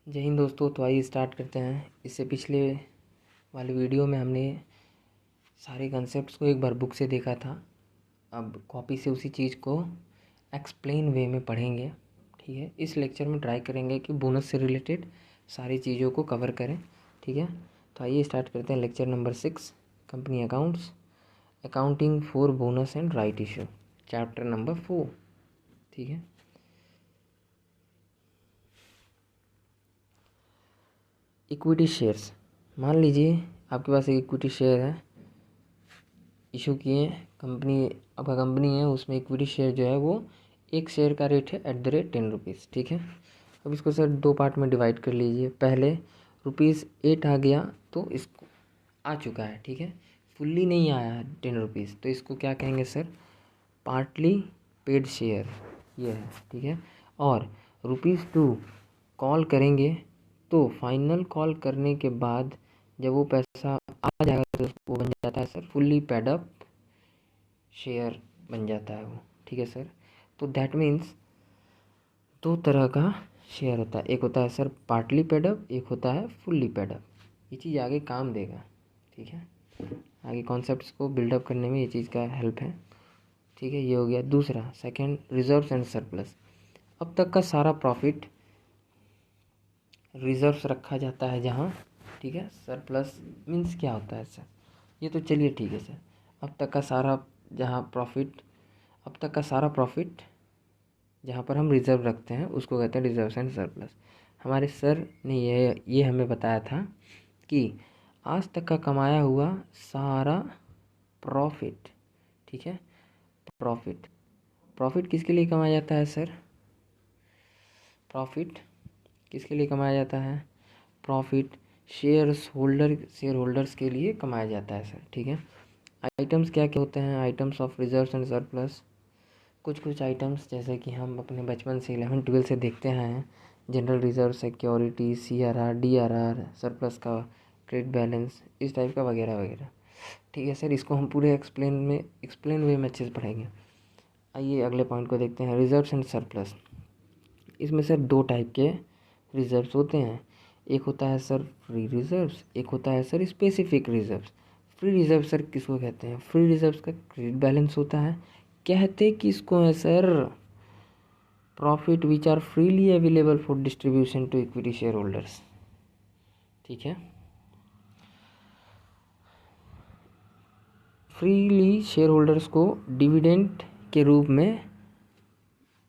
जय हिंद दोस्तों। तो आइए स्टार्ट करते हैं। इससे पिछले वाले वीडियो में हमने सारे कंसेप्ट्स को एक बार बुक से देखा था। अब कॉपी से उसी चीज़ को एक्सप्लेन वे में पढ़ेंगे। ठीक है, इस लेक्चर में ट्राई करेंगे कि बोनस से रिलेटेड सारी चीज़ों को कवर करें। ठीक है, तो आइए स्टार्ट करते हैं। Lecture number 6, company accounts, accounting for bonus and right issue, chapter number 4। ठीक है, इक्विटी शेयर्स। मान लीजिए आपके पास एक इक्विटी शेयर है, इशू किए कंपनी, आपका कंपनी है, उसमें इक्विटी शेयर जो है वो एक शेयर का रेट है @10 रुपीज़। ठीक है, अब इसको सर दो पार्ट में डिवाइड कर लीजिए। पहले ₹8 आ गया तो इसको आ चुका है। ठीक है, फुल्ली नहीं आया है 10 रुपीज़, तो इसको क्या कहेंगे सर? पार्टली पेड शेयर ये है। ठीक है, और ₹2 कॉल करेंगे तो फाइनल कॉल करने के बाद जब वो पैसा आ जाएगा तो वो बन जाता है sir fully paid up share बन जाता है वो। ठीक है सर, तो दैट मीन्स दो तरह का शेयर होता है, एक होता है सर पार्टली पेड अप, एक होता है फुल्ली पेड अप। ये चीज़ आगे काम देगा। ठीक है, आगे कॉन्सेप्ट्स को बिल्डअप करने में ये चीज़ का हेल्प है। ठीक है, ये हो गया। दूसरा, सेकंड, रिजर्व्स एंड सरप्लस। अब तक का सारा प्रॉफिट रिजर्व्स रखा जाता है जहाँ। ठीक है, सरप्लस मीन्स क्या होता है सर? ये तो चलिए ठीक है सर। अब तक का सारा जहाँ प्रॉफिट, अब तक का सारा प्रॉफिट जहाँ पर हम रिज़र्व रखते हैं उसको कहते हैं रिजर्व्स एंड सरप्लस। हमारे सर ने ये हमें बताया था कि आज तक का कमाया हुआ सारा प्रॉफिट, ठीक है, प्रॉफिट प्रॉफिट किसके लिए कमाया जाता है सर? प्रॉफिट किसके लिए कमाया जाता है? प्रॉफिट शेयर होल्डर्स के लिए कमाया जाता है सर। ठीक है, आइटम्स क्या क्या होते हैं? Items of reserves and surplus, कुछ आइटम्स जैसे कि हम अपने बचपन से 11-12 से देखते हैं। General reserve, security, CRR, DRR, surplus का ट्रेड बैलेंस, इस टाइप का वगैरह वगैरह। ठीक है सर, इसको हम पूरे एक्सप्लेन वे में अच्छे से पढ़ेंगे। आइए अगले पॉइंट को देखते हैं, रिजर्व्स एंड सरप्लस। इसमें सर दो टाइप के रिजर्व्स होते हैं। एक होता है सर फ्री रिजर्व्स, एक होता है sir specific reserves. Free reserve sir किसको कहते हैं? फ्री रिजर्व्स का क्रेडिट बैलेंस होता है। कहते किसको है sir? Profit which are freely available for distribution to equity share holders. ठीक है, फ्रीली शेयर होल्डर्स को डिविडेंड के रूप में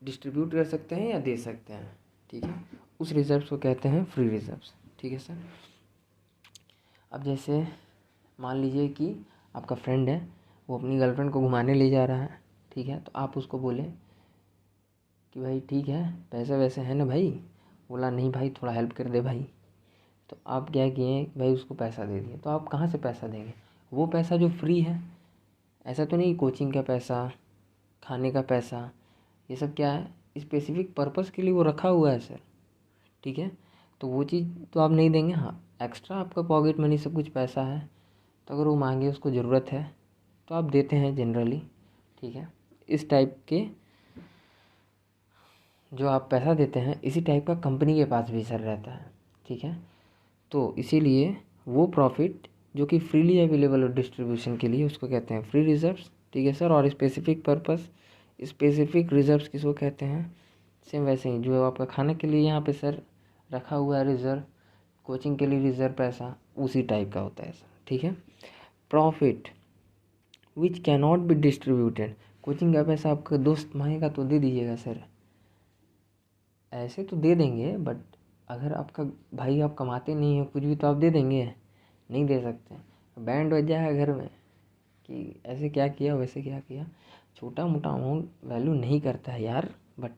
डिस्ट्रीब्यूट कर सकते हैं या दे सकते हैं। ठीक है, उस रिजर्व्स को कहते हैं फ्री रिजर्व्स। ठीक है सर, अब जैसे मान लीजिए कि आपका फ्रेंड है, वो अपनी गर्लफ्रेंड को घुमाने ले जा रहा है। ठीक है, तो आप उसको बोलें कि भाई ठीक है, पैसे वैसे हैं ना भाई? बोला नहीं भाई, थोड़ा हेल्प कर दे भाई। तो आप क्या किए भाई, उसको पैसा दे दिए। तो आप कहाँ से पैसा देंगे? वो पैसा जो फ्री है, ऐसा तो नहीं कोचिंग का पैसा, खाने का पैसा, ये सब क्या है, स्पेसिफिक पर्पस के लिए वो रखा हुआ है सर। ठीक है, तो वो चीज़ तो आप नहीं देंगे। हाँ, एक्स्ट्रा आपका पॉकेट मनी सब कुछ पैसा है, तो अगर वो मांगे, उसको ज़रूरत है, तो आप देते हैं जनरली। ठीक है, इस टाइप के जो आप पैसा देते हैं, इसी टाइप का कंपनी के पास भी सर रहता है। ठीक है, तो इसीलिए वो प्रॉफिट जो कि फ्रीली अवेलेबल हो डिस्ट्रीब्यूशन के लिए, उसको कहते हैं फ्री रिजर्व्स। ठीक है सर, और स्पेसिफिक पर्पस, स्पेसिफिक रिजर्व्स किसको कहते हैं? सेम वैसे ही जो आपका खाने के लिए यहाँ पे सर रखा हुआ है रिजर्व, कोचिंग के लिए रिजर्व पैसा, उसी टाइप का होता है सर। ठीक है, profit which can not be distributed. Coaching का पैसा आपका दोस्त मांगेगा तो दे दीजिएगा सर, ऐसे तो दे देंगे, बट अगर आपका भाई, आप कमाते नहीं हो कुछ भी, तो आप दे देंगे? नहीं दे सकते। बैंड बज जाएगा घर में कि ऐसे क्या किया, वैसे क्या किया। छोटा मोटा अमाउंट वैल्यू नहीं करता है यार, बट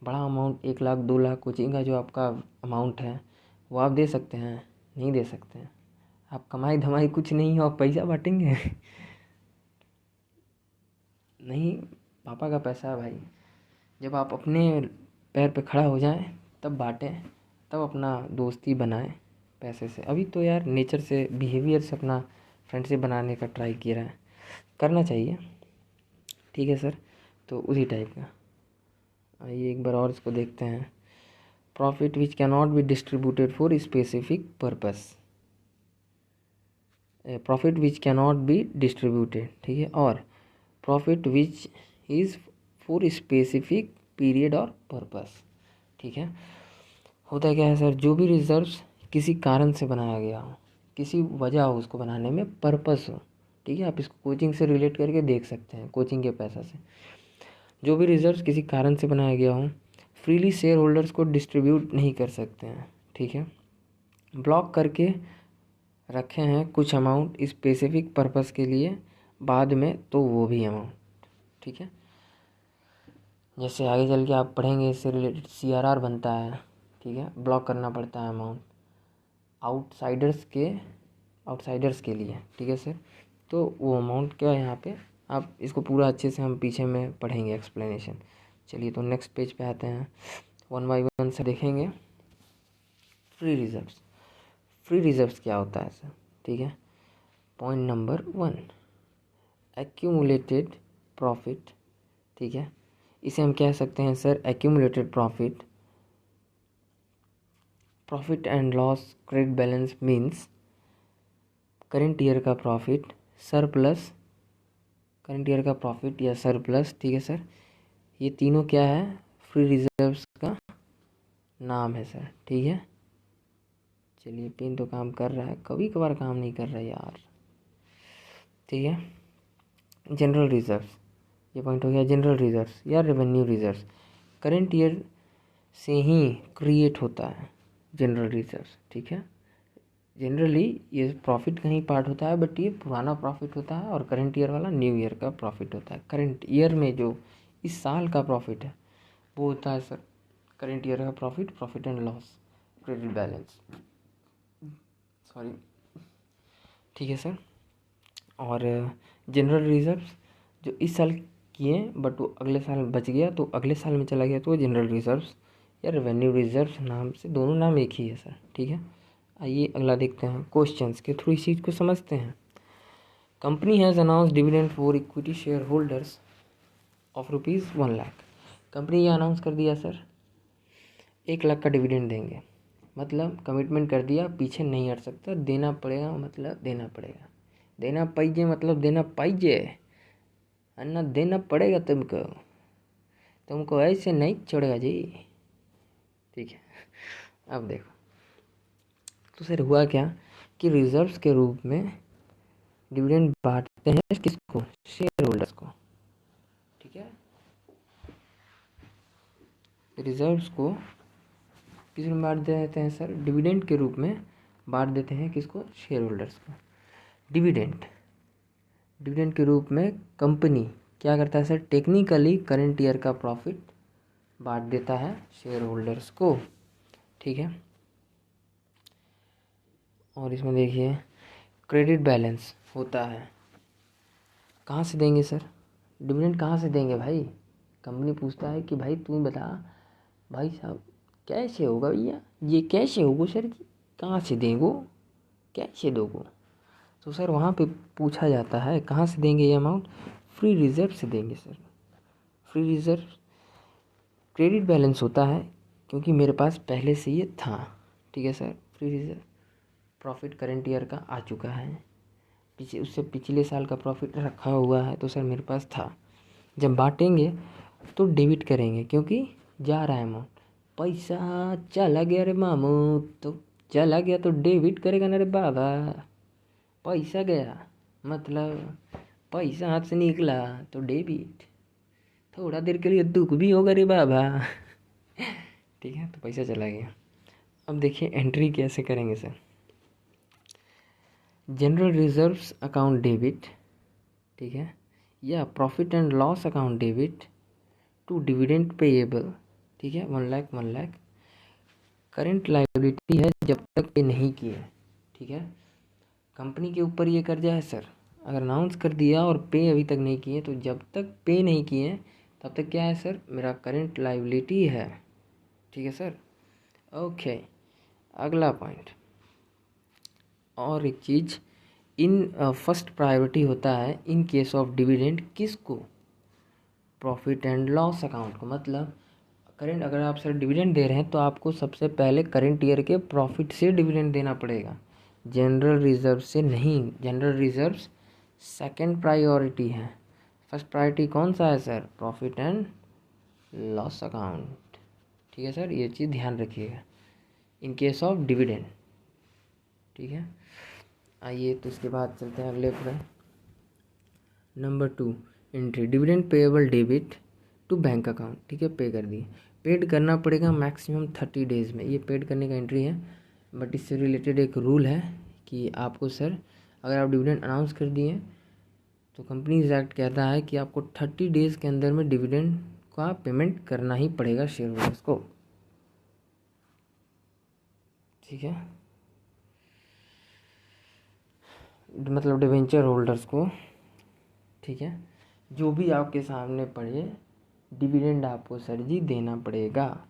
बड़ा अमाउंट 1 लाख 2 लाख कोचिंग का जो आपका अमाउंट है, वो आप दे सकते हैं? नहीं दे सकते हैं। आप कमाई धमाई कुछ नहीं हो, आप पैसा बांटेंगे? नहीं, पापा का पैसा है भाई। जब आप अपने पैर पे खड़ा हो जाएं तब बांटें, तब अपना दोस्ती बनाएं पैसे से। अभी तो यार नेचर से, बिहेवियर से अपना फ्रेंडशिप बनाने का ट्राई किया है, करना चाहिए। ठीक है सर, तो उसी टाइप का। आइए एक बार और इसको देखते हैं। Profit which can not be distributed for specific purpose, profit which can not be distributed, ठीक है, और profit which is for specific period और पर्पस, ठीक है। होता क्या है सर, जो भी रिजर्व्स किसी कारण से बनाया गया हो, किसी वजह हो उसको बनाने में, पर्पस हो, ठीक है, आप इसको कोचिंग से रिलेट करके देख सकते हैं, कोचिंग के पैसा से। जो भी रिजर्व्स किसी कारण से बनाया गया हो, फ्रीली शेयर होल्डर्स को डिस्ट्रीब्यूट नहीं कर सकते हैं, ठीक है। ब्लॉक करके रखे हैं कुछ अमाउंट स्पेसिफिक पर्पस के लिए बाद में, तो वो भी अमाउंट, ठीक है। जैसे आगे चल के आप पढ़ेंगे, इससे रिलेटेड CRR बनता है, ठीक है, ब्लॉक करना पड़ता है अमाउंट आउटसाइडर्स के लिए, ठीक है सर। तो वो अमाउंट क्या है यहाँ पे, आप इसको पूरा अच्छे से हम पीछे में पढ़ेंगे एक्सप्लेनेशन। चलिए तो नेक्स्ट पेज पे आते हैं, 1 बाय 1 से देखेंगे। फ्री रिजर्व्स क्या होता है सर, ठीक है। पॉइंट नंबर 1, एक्यूमुलेटेड प्रॉफिट, ठीक है, इसे हम कह सकते हैं sir accumulated profit and loss credit balance means current year का प्रॉफिट या सरप्लस, ठीक है सर। ये तीनों क्या है, फ्री रिजर्व्स का नाम है सर, ठीक है। चलिए पेन तो काम कर रहा है, कभी कभार काम नहीं कर रहा है यार, ठीक है। जनरल रिजर्व्स, ये पॉइंट हो गया जनरल रिजर्व्स या रेवेन्यू रिजर्व्स, करंट ईयर से ही क्रिएट होता है जनरल रिजर्व्स, ठीक है। जनरली ये प्रॉफिट का ही पार्ट होता है, बट ये पुराना प्रॉफिट होता है और करंट ईयर वाला न्यू ईयर का प्रॉफिट होता है। करंट ईयर में जो इस साल का प्रॉफिट है वो होता है सर करंट ईयर का profit and loss credit balance, sorry, ठीक है सर। और जनरल रिजर्व्स जो इस साल किए बट वो अगले साल बच गया, तो अगले साल में चला गया, तो वो जनरल रिजर्व्स या रेवेन्यू रिजर्व्स नाम से, दोनों नाम एक ही है सर, ठीक है। आइए अगला देखते हैं, क्वेश्चंस के थ्रू इस चीज़ को समझते हैं। Company has announce dividend for equity share holders of ₹1,00,000। Company ये अनाउंस कर दिया सर 1,00,000 का डिविडेंड देंगे, मतलब कमिटमेंट कर दिया, पीछे नहीं हट सकता, देना पड़ेगा, मतलब देना पड़ेगा, देना पाइजे मतलब देना पाइजे, अन्ना देना पड़ेगा तुमको ऐसे नहीं छोड़ेगा जी, ठीक है। अब देखो तो सर हुआ क्या कि रिजर्व्स के रूप में डिविडेंड बांटते हैं किसको, शेयर होल्डर्स को, ठीक है। रिजर्व्स को किस में बांट देते हैं सर, डिविडेंड के रूप में बांट देते हैं किसको, शेयर होल्डर्स को। डिविडेंड के रूप में कंपनी क्या करता है सर, टेक्निकली करंट ईयर का प्रॉफिट बांट देता है शेयर होल्डर्स को, ठीक है। और इसमें देखिए क्रेडिट बैलेंस होता है, कहाँ से देंगे सर, डिविडेंड कहाँ से देंगे भाई, कंपनी पूछता है कि भाई तू बता भाई साहब कैसे होगा भैया, ये कैसे होगा सर जी, कहाँ से देंगो, कैसे दोगो, तो सर वहाँ पे पूछा जाता है कहाँ से देंगे ये अमाउंट, फ्री रिजर्व से देंगे sir. Free reserve credit balance होता है क्योंकि मेरे पास पहले से ये था, ठीक है sir. Free reserve profit current year का आ चुका है, उससे पिछले साल का प्रॉफिट रखा हुआ है, तो सर मेरे पास था। जब बांटेंगे तो डेबिट करेंगे क्योंकि जा रहा है अमाउंट, पैसा चला गया रे मामू, तो चला गया तो डेबिट करेगा ना रे बाबा, पैसा गया मतलब पैसा हाथ से निकला तो डेबिट, थोड़ा देर के लिए दुख भी होगा रे बाबा ठीक है, तो पैसा चला गया। अब देखिए एंट्री कैसे करेंगे sir, general reserves account debit, ठीक है, या profit and loss account debit to dividend payable, ठीक है, 1,00,000 करंट लायबिलिटी है जब तक पे नहीं किए, ठीक है। कंपनी के ऊपर ये कर्जा है सर, अगर अनाउंस कर दिया और पे अभी तक नहीं किए, तो जब तक पे नहीं किए तब तक क्या है सर, मेरा करंट लायबिलिटी है, ठीक है सर। ओके, अगला पॉइंट, और एक चीज़, इन फर्स्ट प्रायोरिटी होता है इन केस ऑफ डिविडेंड किसको, प्रॉफिट एंड लॉस अकाउंट को, मतलब करेंट, अगर आप सर डिविडेंड दे रहे हैं तो आपको सबसे पहले करेंट ईयर के प्रॉफिट से डिविडेंड देना पड़ेगा, जनरल रिजर्व से नहीं। जनरल रिजर्व सेकंड प्रायोरिटी है, फर्स्ट प्रायोरिटी कौन सा है sir? Profit and loss account. ठीक है सर, ये चीज़ ध्यान रखिएगा इन केस ऑफ डिविडेंड। ठीक है, आइए तो इसके बाद चलते हैं अगले पर। Number 2 entry, dividend payable debit to bank account. ठीक है, पे कर दिए, पेड करना पड़ेगा मैक्सिमम 30 डेज़ में, ये पेड करने का एंट्री है। बट इससे रिलेटेड एक रूल है कि आपको सर अगर आप डिविडेंड अनाउंस कर दिए तो कंपनीज एक्ट कहता है कि आपको 30 डेज़ के अंदर में डिविडेंड का पेमेंट करना ही पड़ेगा शेयर होल्डर्स को। ठीक है, मतलब डिवेंचर होल्डर्स को। ठीक है, जो भी आपके सामने पड़े डिविडेंड आपको सर जी देना पड़ेगा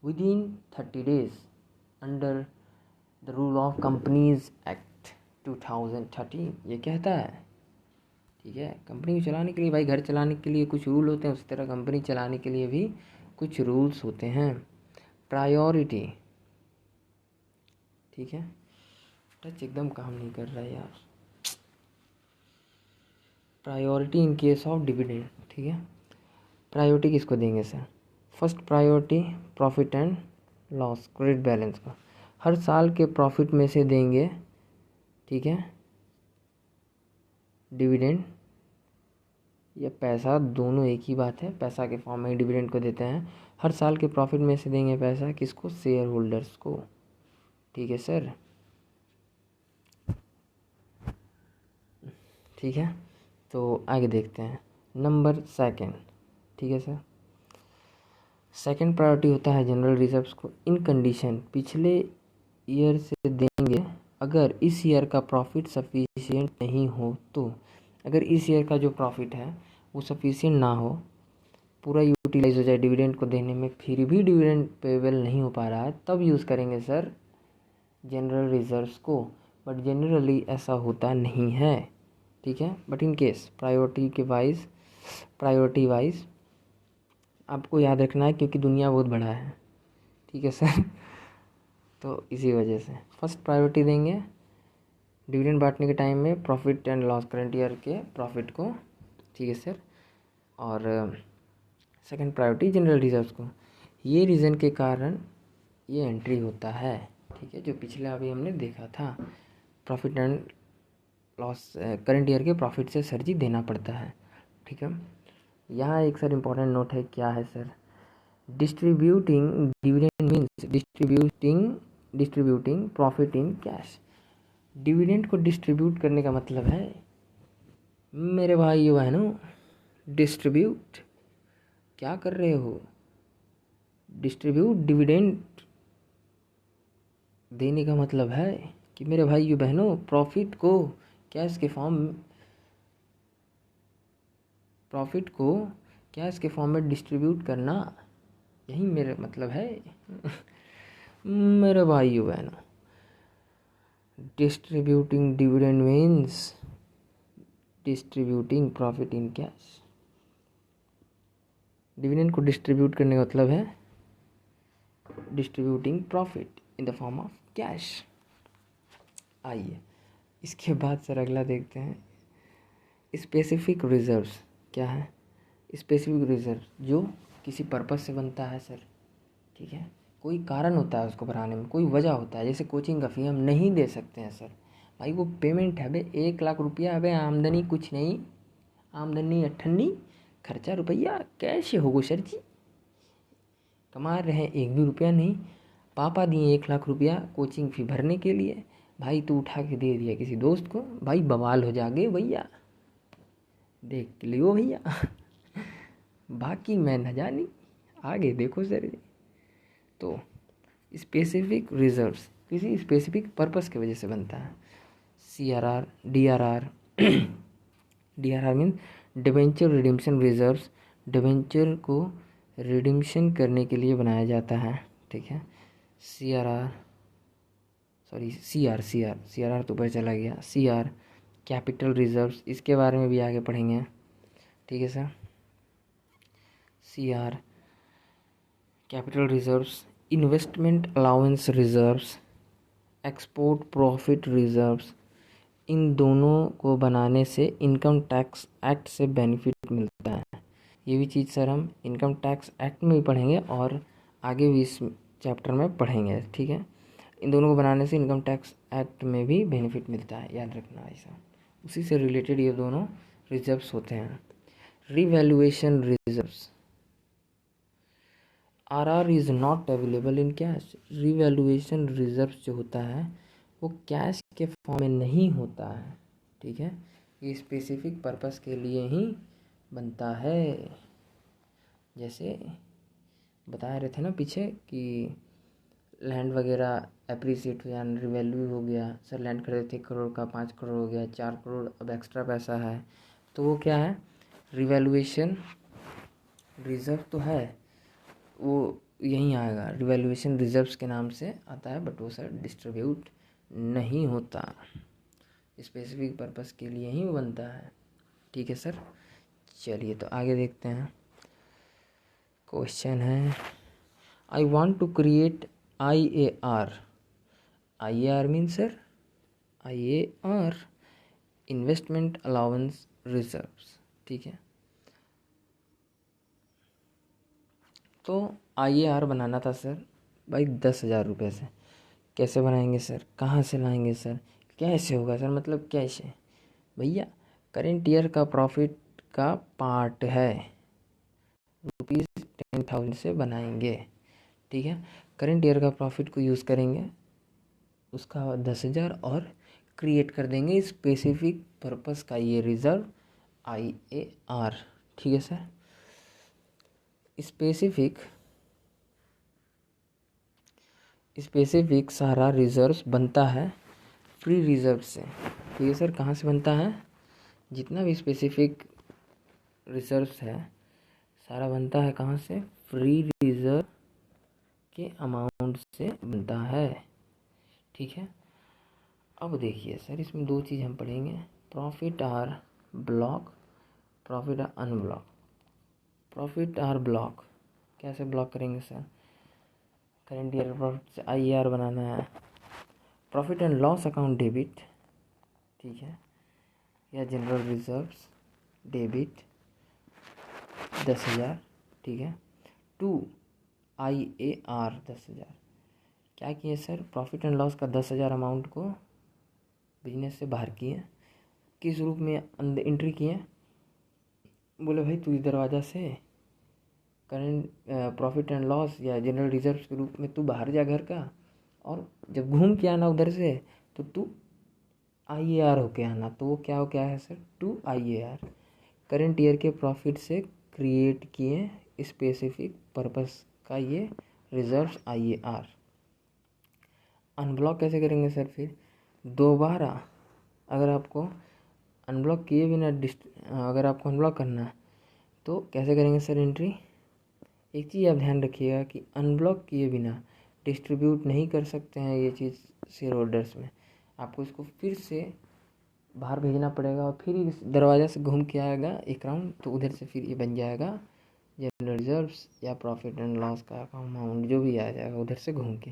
with in 30 days under the rule of companies act 2013 ये कहता है। ठीक है, कंपनी को चलाने के लिए भाई, घर चलाने के लिए कुछ रूल होते हैं, उसी तरह कंपनी चलाने के लिए भी कुछ रूल्स होते हैं। प्रायोरिटी, ठीक है, टच एकदम काम नहीं कर रहा है यार। Priority in case of dividend. ठीक है, प्रायोरिटी किसको देंगे sir? First priority profit and loss credit balance का, हर साल के प्रॉफिट में से देंगे। ठीक है, डिविडेंड या पैसा दोनों एक ही बात है, पैसा के फॉर्म में डिविडेंड को देते हैं। हर साल के प्रॉफिट में से देंगे पैसा किसको? शेयर होल्डर्स को। ठीक है सर, ठीक है, तो आगे देखते हैं नंबर 2। ठीक है सर, सेकंड प्रायोरिटी होता है जनरल रिजर्व्स को इन कंडीशन, पिछले ईयर से देंगे अगर इस ईयर का प्रॉफिट सफिशिएंट नहीं हो तो। अगर इस ईयर का जो प्रॉफिट है वो सफिशिएंट ना हो, पूरा यूटिलाइज हो जाए डिविडेंड को देने में, फिर भी डिविडेंड पेबल नहीं हो पा रहा है, तब यूज़ करेंगे सर जनरल रिजर्व्स को। बट जनरली ऐसा होता नहीं है। ठीक है, but in case priority wise आपको याद रखना है क्योंकि दुनिया बहुत बड़ा है। ठीक है सर तो इसी वजह से फर्स्ट प्रायोरिटी देंगे डिविडेंड बांटने के टाइम में profit and loss current year के प्रॉफिट को। ठीक है सर, और सेकंड प्रायोरिटी जनरल रिजर्व्स को। ये रीज़न के कारण ये एंट्री होता है। ठीक है, जो पिछले अभी हमने देखा था, profit and loss current year के प्रॉफिट से सर जी देना पड़ता है। ठीक है, यहाँ एक सर इम्पोर्टेंट नोट है, क्या है sir? Distributing dividend means distributing profit in cash. Dividend को डिस्ट्रीब्यूट करने का मतलब है मेरे भाई बहनों, डिस्ट्रीब्यूट क्या कर रहे हो? डिस्ट्रीब्यूट डिविडेंड देने का मतलब है कि मेरे भाई बहनों प्रॉफिट को कैश के फॉर्म में डिस्ट्रीब्यूट करना, यही मेरा मतलब है मेरे भाइयों बहनों। Distributing dividend means distributing profit in cash. Dividend को डिस्ट्रीब्यूट करने का मतलब है distributing profit in the form of cash. आइए इसके बाद सर अगला देखते हैं, स्पेसिफिक रिजर्व्स। क्या है स्पेसिफिक रिजर्व? जो किसी पर्पस से बनता है सर। ठीक है, कोई कारण होता है उसको बनाने में, कोई वजह होता है, जैसे कोचिंग का फी हम नहीं दे सकते हैं सर, भाई वो पेमेंट है, भाई 1 लाख रुपया है, आमदनी कुछ नहीं, आमदनी अठन्नी, खर्चा रुपया, कैसे होगो सर जी? कमा रहे हैं 1 भी रुपया नहीं, पापा दिए 1 लाख रुपया कोचिंग फ़ी भरने के लिए, भाई तू उठा के दे दिया किसी दोस्त को, भाई बवाल हो जागे भैया, देख लियो भैया बाकी मैं न जानी, आगे देखो सर जी। तो स्पेसिफिक रिजर्व्स किसी स्पेसिफिक पर्पस की वजह से बनता है। CRR DRR DRR mean debenture रिडीम्पशन reserves, debenture को रिडीम्पशन करने के लिए बनाया जाता है। ठीक है, CRR तो ऊपर चला गया, CR कैपिटल रिजर्व्स, इसके बारे में भी आगे पढ़ेंगे। ठीक है sir, CR capital reserves, investment allowance reserves, export profit reserves, इन दोनों को बनाने से इनकम टैक्स एक्ट से बेनिफिट मिलता है। ये भी चीज़ सर हम इनकम टैक्स एक्ट में भी पढ़ेंगे और आगे भी इस चैप्टर में पढ़ेंगे, ठीक है। इन दोनों को बनाने से इनकम टैक्स एक्ट में भी बेनिफिट मिलता है, याद रखना ऐसा। उसी से रिलेटेड ये दोनों रिजर्व्स होते हैं। Revaluation reserves, RR is not available in cash. Revaluation reserve जो होता है वो कैश के फॉर्म में नहीं होता है, ठीक है। ये स्पेसिफिक पर्पस के लिए ही बनता है। जैसे बता रहे थे ना पीछे कि लैंड वगैरह एप्रिसिएट हो जाना, रिवैल्यू हो गया। सर लैंड खरीदे थे 1 करोड़ का, 5 करोड़ हो गया, 4 करोड़ अब एक्स्ट्रा पैसा है, तो वो क्या है, रिवैल्यूएशन रिजर्व तो है, वो यहीं आएगा, रिवैल्यूएशन रिजर्व्स के नाम से आता है, बट वो सर डिस्ट्रीब्यूट नहीं होता, स्पेसिफिक पर्पस के लिए ही बनता है, ठीक है सर। चलिए तो आगे देखते हैं। क्वेश्चन है, I want to create IAR। IAR means sir IAR investment allowance reserves, ठीक है। तो IAR बनाना था सर भाई 10,000 रुपये से। कैसे बनाएंगे सर, कहाँ से लाएंगे सर, कैसे होगा सर, मतलब कैसे भैया, करेंट ईयर का प्रॉफिट का पार्ट है, ₹10,000 से बनाएंगे, ठीक है। करेंट ईयर का प्रॉफिट को यूज़ करेंगे, उसका 10,000 और क्रिएट कर देंगे स्पेसिफिक पर्पस का ये रिजर्व IAR, ठीक है सर। स्पेसिफिक सारा रिजर्व्स बनता है फ्री रिजर्व से, ठीक है सर। कहाँ से बनता है, जितना भी स्पेसिफिक रिजर्व्स है सारा बनता है कहाँ से, फ्री रिजर्व के अमाउंट से बनता है, ठीक है। अब देखिए सर इसमें दो चीज़ हम पढ़ेंगे, profit are block, profit are unblock. Profit are block कैसे ब्लॉक करेंगे सर, करेंट ईयर प्रॉफिट से IAR बनाना है। Profit and loss account debit, ठीक है, या जनरल रिजर्व्स डेबिट 10,000, ठीक है, टू IAR 10,000। क्या किए सर, प्रॉफिट एंड लॉस का 10,000 अमाउंट को बिजनेस से बाहर किए, किस रूप में अंदर एंट्री किए, बोले भाई तू इस दरवाज़ा से करेंट प्रॉफिट एंड लॉस या जनरल रिजर्व्स के रूप में तू बाहर जा घर का, और जब घूम के आना उधर से तो तू IAR होके आना। तो वो क्या हो क्या है sir, to IAR, current year के प्रॉफिट से क्रिएट किए स्पेसिफिक पर्पस का ये रिजर्व्स IAR। अनब्लॉक कैसे करेंगे सर, फिर दोबारा अगर आपको अनब्लॉक किए बिना अगर आपको अनब्लॉक करना है तो कैसे करेंगे सर एंट्री। एक चीज़ आप ध्यान रखिएगा कि अनब्लॉक किए बिना डिस्ट्रीब्यूट नहीं कर सकते हैं ये चीज़ शेयर होल्डर्स में, आपको इसको फिर से बाहर भेजना पड़ेगा और फिर इस दरवाज़ा से घूम के आएगा एक राउंड, तो उधर से फिर ये बन जाएगा जनरल रिजर्व्स या प्रॉफिट एंड लॉस का अमाउंट जो भी आ जाएगा उधर से घूम के।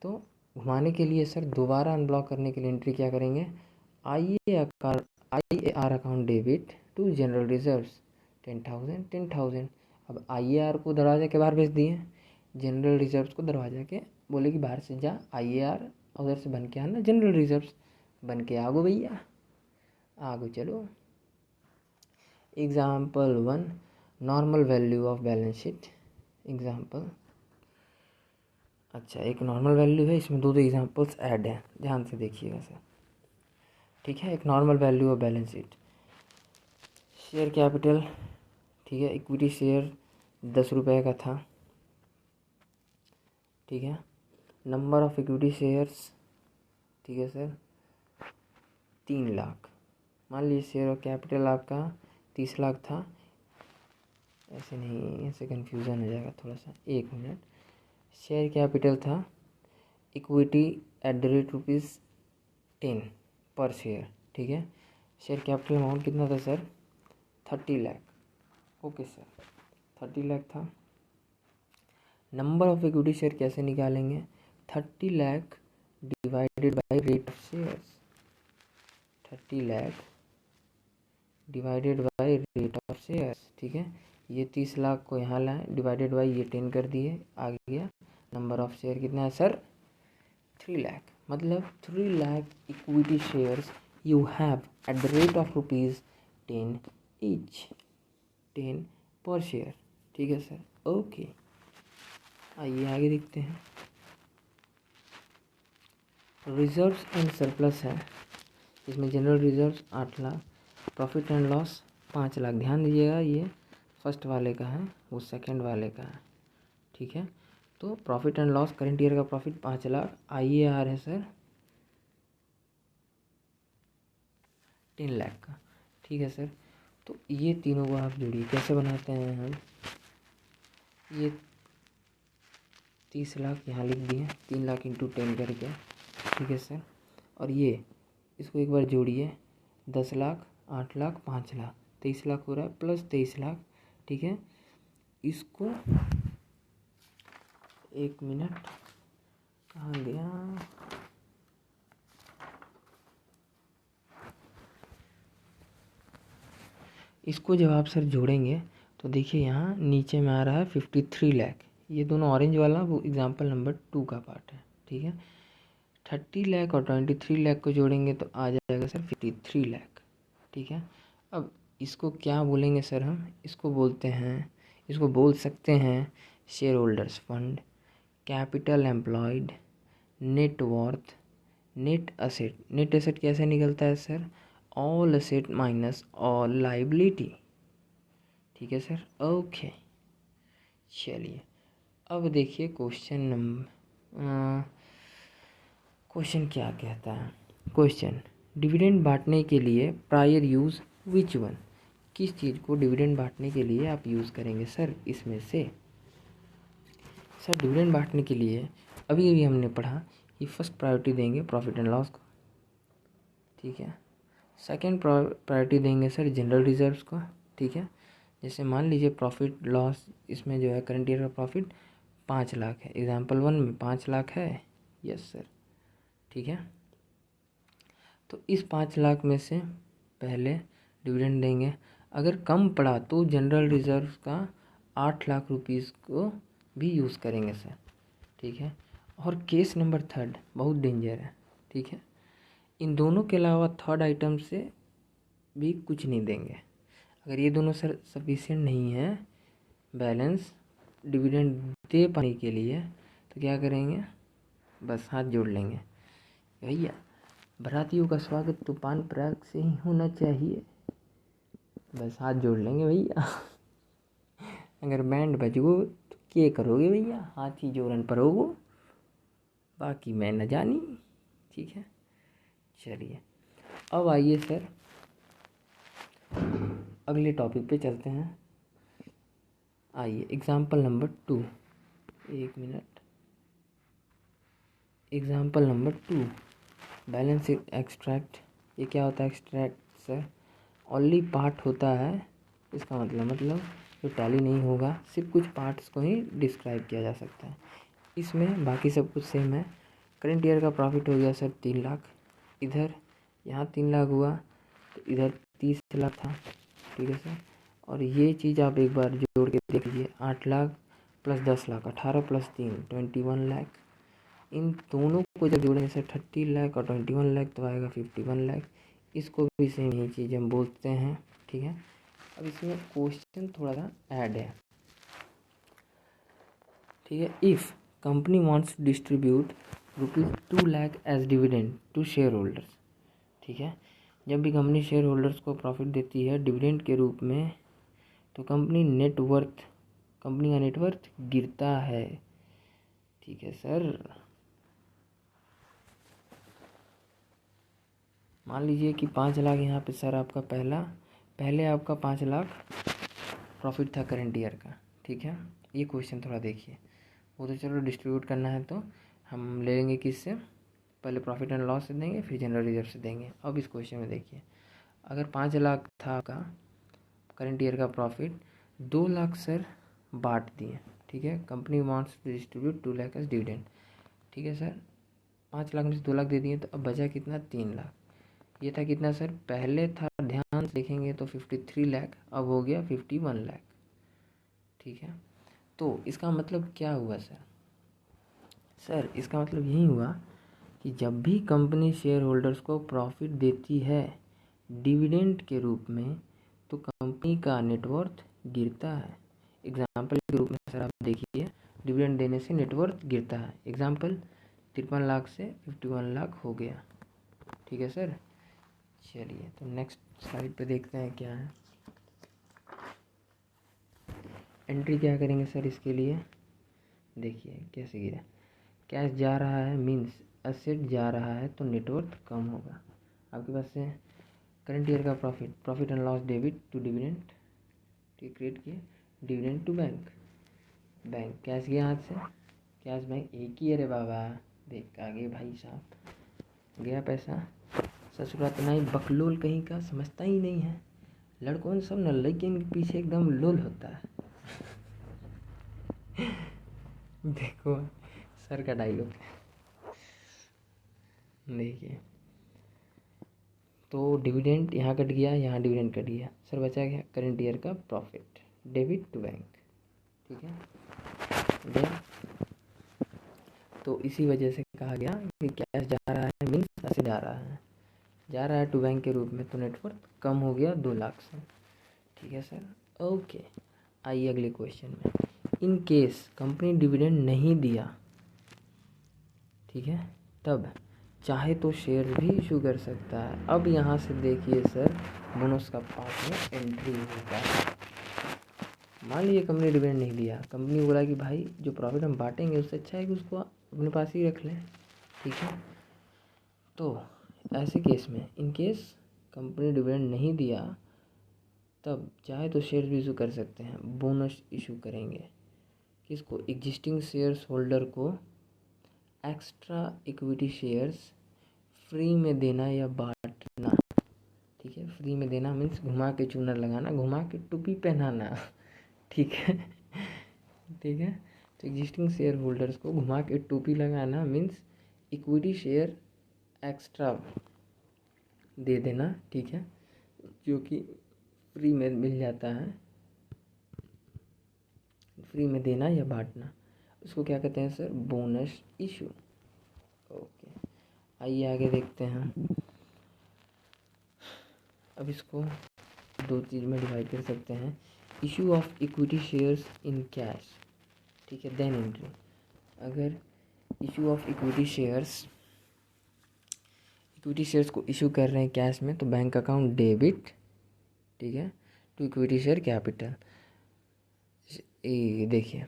तो घुमाने के लिए सर दोबारा अनब्लॉक करने के लिए एंट्री क्या करेंगे, IAR account debit to general reserves 10,000। अब IAR को दरवाजे के बाहर भेज दिए, जनरल रिजर्व्स को दरवाजा के बोले कि बाहर से जा IAR, उधर से बन के आना जनरल रिजर्व्स, बन के आगो भैया आगो चलो। Example 1, normal value of balance sheet example. अच्छा एक नॉर्मल वैल्यू है, इसमें दो एग्जांपल्स ऐड हैं, ध्यान से देखिएगा सर, ठीक है। एक normal value of balance sheet, share capital, ठीक है, इक्विटी शेयर 10 रुपये का था, ठीक है। नंबर ऑफ इक्विटी शेयर्स, ठीक है सर 3 लाख। मान लीजिए शेयर कैपिटल आपका 30 लाख था, ऐसे नहीं, ऐसे कन्फ्यूज़न हो जाएगा थोड़ा सा, 1 मिनट। शेयर कैपिटल था इक्विटी @ ₹10 पर शेयर, ठीक है। शेयर कैपिटल अमाउंट कितना था sir, 30 lakh, okay sir 30 lakh था। नंबर ऑफ इक्विटी शेयर कैसे निकालेंगे, 30 lakh divided by rate of shares, 30 lakh divided by rate of shares, ठीक है। ये 30 लाख को यहाँ लाए, डिवाइडेड बाय ये 10 कर दिए, आ गया नंबर ऑफ शेयर कितना है सर, 3 लाख। मतलब 3 lakh equity shares you have eight the rate of ₹10 each, 10 पर शेयर, ठीक है सर। ओके, आइए आगे देखते हैं। रिजर्व्स एंड सरप्लस है, इसमें general reserves 8 lakh, profit and loss 5 lakh. ध्यान दीजिएगा ये फर्स्ट वाले का है, वो सेकंड वाले का है, ठीक है। तो profit and loss current year का प्रॉफिट 5 लाख, IAR है सर 10 लाख का, ठीक है सर। तो ये तीनों को आप जोड़िए, कैसे बनाते हैं हम, ये 30 लाख यहाँ लिख दिए, 3 लाख इंटू 10 करके, ठीक है सर। और ये इसको एक बार जोड़िए, 10 लाख, 8 लाख, 5 लाख, 23 लाख हो रहा है, प्लस 23 लाख, ठीक है। इसको 1 मिनट, कहाँ गया, इसको जब आप सर जोड़ेंगे तो देखिए यहाँ नीचे में आ रहा है 53 लाख। ये दोनों ऑरेंज वाला वो एग्जाम्पल नंबर 2 का पार्ट है, ठीक है। 30 लाख और 23 लाख को जोड़ेंगे तो आ जाएगा सर 53 लाख, ठीक है। अब इसको क्या बोलेंगे सर हम, इसको बोलते हैं, इसको बोल सकते हैं share holders fund, capital employed, net worth, net asset. Net asset कैसे निकलता है sir, all asset minus all liability, ठीक है सर। ओके, चलिए अब देखिए क्वेश्चन क्या कहता है। क्वेश्चन, डिविडेंड बांटने के लिए प्रायर यूज़ विच वन, किस चीज़ को डिविडेंड बांटने के लिए आप यूज़ करेंगे सर इसमें से। सर डिविडेंड बांटने के लिए अभी अभी हमने पढ़ा कि फर्स्ट प्रायोरिटी देंगे प्रॉफिट एंड लॉस को, ठीक है। सेकंड प्रायोरिटी देंगे सर जनरल रिजर्व्स को, ठीक है। जैसे मान लीजिए प्रॉफिट लॉस इसमें जो है करंट ईयर का प्रॉफिट 5 लाख है, एग्जाम्पल 1 में 5 लाख है, यस सर, ठीक है। तो इस 5 लाख में से पहले डिविडेंड देंगे, अगर कम पड़ा तो जनरल रिजर्व का 8 लाख रुपीज़ को भी यूज़ करेंगे सर, ठीक है। और केस नंबर 3 बहुत डेंजर है, ठीक है। इन दोनों के अलावा थर्ड आइटम से भी कुछ नहीं देंगे। अगर ये दोनों सर सफिशिएंट नहीं है बैलेंस डिविडेंड दे पाने के लिए, तो क्या करेंगे, बस हाथ जोड़ लेंगे, भैया बारातियों का स्वागत तो पान पराग से ही होना चाहिए, बस हाथ जोड़ लेंगे भैया। अगर बैंड बज गो तो क्या करोगे भैया, हाथ ही जोड़न परोगो, बाकी मैं न जानी, ठीक है। चलिए अब आइए सर अगले टॉपिक पे चलते हैं। आइए example number 2, 1 minute, example number 2 balance extract. ये क्या होता है एक्सट्रैक्ट सर, ओनली पार्ट होता है, इसका मतलब जो टैली नहीं होगा, सिर्फ कुछ पार्ट्स को ही डिस्क्राइब किया जा सकता है इसमें, बाकी सब कुछ सेम है। करंट ईयर का प्रॉफिट हो गया सर 3 लाख, इधर यहाँ 3 लाख हुआ तो इधर 30 लाख था, ठीक है सर। और ये चीज़ आप एक बार जोड़ के देख लीजिए, 8 लाख प्लस 10 लाख 18 प्लस 3 21 लाख। इन दोनों को जब जोड़ेंगे सर 30 लाख और 21 लाख तो आएगा 51 लाख। इसको भी सेम ही चीज़ हम बोलते हैं, ठीक है। अब इसमें क्वेश्चन थोड़ा सा ऐड है, ठीक है। If company wants to distribute ₹2 lakh as dividend to share holders, ठीक है। जब भी कंपनी शेयर होल्डर्स को प्रॉफिट देती है डिविडेंड के रूप में, तो कंपनी का नेटवर्थ गिरता है, ठीक है सर। मान लीजिए कि 5 लाख यहाँ पे सर आपका पहले आपका 5 लाख प्रॉफिट था करंट ईयर का, ठीक है। ये क्वेश्चन थोड़ा देखिए, वो तो चलो डिस्ट्रीब्यूट करना है तो हम ले लेंगे किससे, पहले प्रॉफिट एंड लॉस से देंगे फिर जनरल रिजर्व से देंगे। अब इस क्वेश्चन में देखिए, अगर 5 लाख था आपका करंट ईयर का प्रॉफिट, 2 लाख सर बांट दिए, ठीक है। Company wants to distribute 2 lakh as dividend, ठीक है सर। 5 लाख में से 2 लाख दे दिए तो अब बचा कितना, 3 लाख। ये था कितना सर, पहले था, ध्यान से देखेंगे तो 53 लाख, अब हो गया 51 लाख, ठीक है। तो इसका मतलब क्या हुआ सर? सर इसका मतलब यही हुआ कि जब भी कंपनी शेयर होल्डर्स को प्रॉफिट देती है डिविडेंड के रूप में, तो कंपनी का नेटवर्थ गिरता है। एग्जाम्पल के रूप में सर आप देखिए, डिविडेंड देने से नेटवर्थ गिरता है। एग्जाम्पल 53 लाख से 51 लाख हो गया, ठीक है सर। चलिए तो नेक्स्ट स्लाइड पे देखते हैं क्या है। एंट्री क्या करेंगे सर इसके लिए, देखिए कैसे गिरा। कैश जा रहा है मीन्स एसेट जा रहा है तो नेटवर्थ कम होगा। आपके पास से करंट ईयर का profit and loss debit to dividend, ठीक, क्रिएट किए। डिविडेंड टू बैंक, कैश गया हाथ से, कैश बैंक एक ही है रे बाबा, देख आगे भाई साहब, गया पैसा। ससुरा तो नहीं, बकलोल कहीं का, समझता ही नहीं है। लड़कों सब न लड़कियों के पीछे एकदम लोल होता है। देखो सर का डायलॉग, देखिए तो डिविडेंड यहाँ कट गया, यहाँ डिविडेंड कट गया, सर बचा गया करंट ईयर का प्रॉफिट, डेबिट टू बैंक, ठीक है। देन तो इसी वजह से कहा गया कि कैश जा रहा है मीन्स ऐसे जा रहा है टू बैंक के रूप में, तो नेटवर्थ कम हो गया 2 लाख से, ठीक है सर। ओके, आइए अगले क्वेश्चन में। इन केस कंपनी डिविडेंड नहीं दिया, ठीक है, तब चाहे तो शेयर भी इशू कर सकता है। अब यहाँ से देखिए सर, बोनस का पार्ट में एंट्री होता है। मान लीजिए कंपनी डिविडेंड नहीं दिया, कंपनी बोला कि भाई जो प्रॉफिट हम बांटेंगे उससे अच्छा है कि उसको अपने पास ही रख लें, ठीक है। तो ऐसे केस में इन केस कंपनी डिविडेंड नहीं दिया, तब चाहे तो शेयर भी इशू कर सकते हैं। बोनस इशू करेंगे किसको, एग्जिस्टिंग शेयर्स होल्डर को एक्स्ट्रा इक्विटी शेयर्स फ्री में देना या बांटना, ठीक है। फ्री में देना मीन्स घुमा के चूनर लगाना, घुमा के टोपी पहनाना, ठीक है, ठीक है। तो एग्जिस्टिंग शेयर होल्डर्स को घुमा के टोपी लगाना मीन्स इक्विटी शेयर एक्स्ट्रा दे देना, ठीक है, जो कि फ्री में मिल जाता है। फ्री में देना या बांटना, उसको क्या कहते हैं सर, बोनस इशू। ओके, आइए आगे देखते हैं। अब इसको 2 चीज़ में डिवाइड कर सकते हैं, issue of equity shares in cash, ठीक है, देन एंट्री। अगर इशू ऑफ इक्विटी शेयर्स को इशू कर रहे हैं कैश में, तो बैंक अकाउंट डेबिट, ठीक है, टू इक्विटी शेयर कैपिटल। देखिए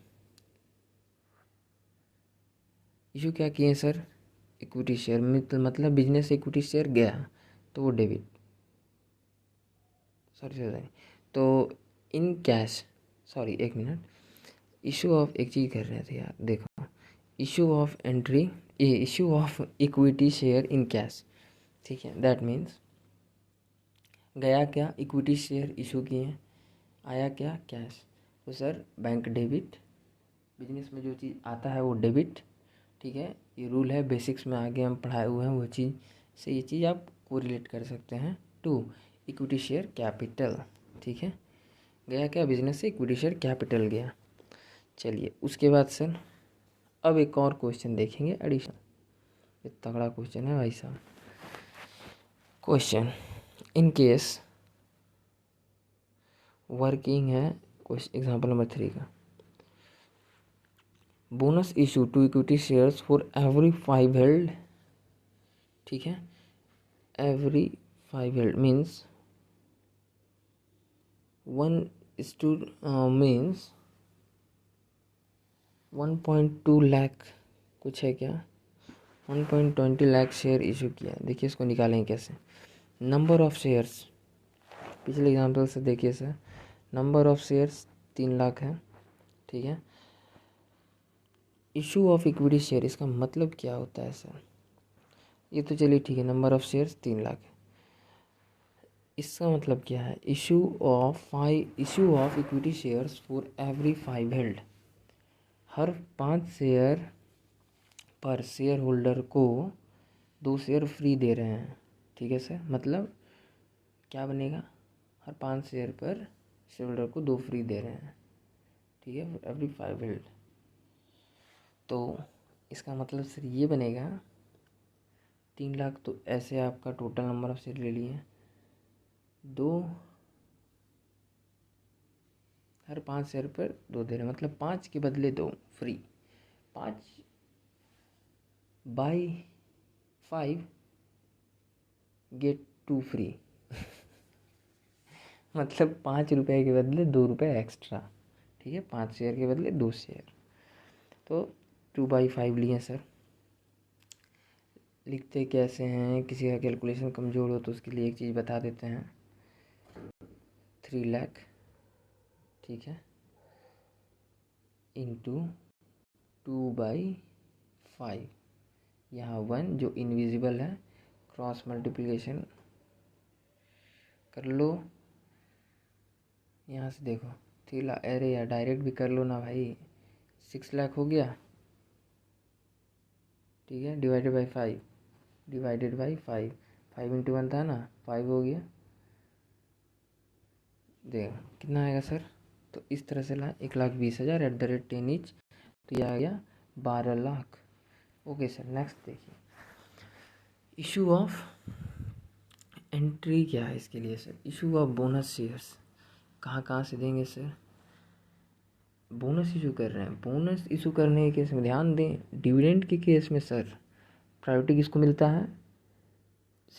इशू क्या किए सर, इक्विटी शेयर, मतलब बिजनेस से इक्विटी शेयर गया तो वो डेबिट, सॉरी तो इन कैश, सॉरी एक मिनट, इशू ऑफ, एक चीज़ कर रहे थे यार, देखो issue of entry, issue of equity share in cash, ठीक है। दैट मीन्स गया क्या, इक्विटी शेयर इशू किए, आया क्या, कैश। तो सर बैंक डेबिट, बिजनेस में जो चीज़ आता है वो डेबिट, ठीक है। ये रूल है, बेसिक्स में आगे हम पढ़ाए हुए हैं, वो चीज़ से ये चीज़ आप कोरिलेट कर सकते हैं टू इक्विटी शेयर कैपिटल, ठीक है। गया क्या, बिजनेस से इक्विटी शेयर कैपिटल गया। चलिए उसके बाद सर अब एक और क्वेश्चन देखेंगे एडिशन, ये तगड़ा क्वेश्चन है भाई साहब। क्वेश्चन, इन केस वर्किंग है, क्वेश्चन एग्जाम्पल नंबर 3 का, bonus issue to equity shares for every 5 held, ठीक है, एवरी 5 हेल्ड मीन्स 1:2 लाख कुछ है क्या, 1.20 लाख शेयर इशू किया। देखिए इसको निकालेंगे कैसे, नंबर ऑफ शेयर्स, पिछले एग्जाम्पल से देखिए sir, number of shares 3 lakh है, ठीक है। इशू ऑफ इक्विटी शेयर, इसका मतलब क्या होता है सर, ये तो चलिए ठीक है, नंबर ऑफ शेयर्स 3 लाख है, इसका मतलब क्या है, issue of equity shares for every 5 held, her 5 share पर शेयर होल्डर को 2 शेयर फ्री दे रहे हैं। ठीक है सर, मतलब क्या बनेगा, हर 5 शेयर पर शेयर होल्डर को 2 फ्री दे रहे हैं। ठीक है, एवरी 5 हेल्ड। तो इसका मतलब सर ये बनेगा 3 लाख। तो ऐसे आपका टोटल नंबर ऑफ शेयर ले लिए, 2 हर 5 शेयर पर 2 दे रहे हैं, मतलब 5 के बदले 2 फ्री। 5 बाई 5 गेट 2 फ्री मतलब 5 रुपये के बदले 2 रुपये एक्स्ट्रा। ठीक है, 5 शेयर के बदले 2 शेयर। तो 2/5 लिए सर। लिखते कैसे हैं, किसी का कैलकुलेशन कमज़ोर हो तो उसके लिए एक चीज़ बता देते हैं। 3 लाख, ठीक है, इंटू 2/5। यहाँ 1 जो इनविजिबल है, क्रॉस मल्टीप्लिकेशन कर लो। यहाँ से देखो 3 लाख, अरे यार डायरेक्ट भी कर लो ना भाई, 6 लाख हो गया। ठीक है, divided by 5, divided by 5, 5 into 1 था ना, 5 हो गया। देखो कितना आएगा सर, तो इस तरह से ला 1,20,000 @10 ईच, तो ये आ गया 12 लाख। ओके सर, नेक्स्ट देखिए, इशू ऑफ एंट्री क्या है इसके लिए sir, issue of bonus shares कहाँ कहाँ से देंगे सर। बोनस इशू कर रहे हैं, बोनस इशू करने के केस में ध्यान दें, डिविडेंड के केस में सर प्रायोरिटी किसको मिलता है,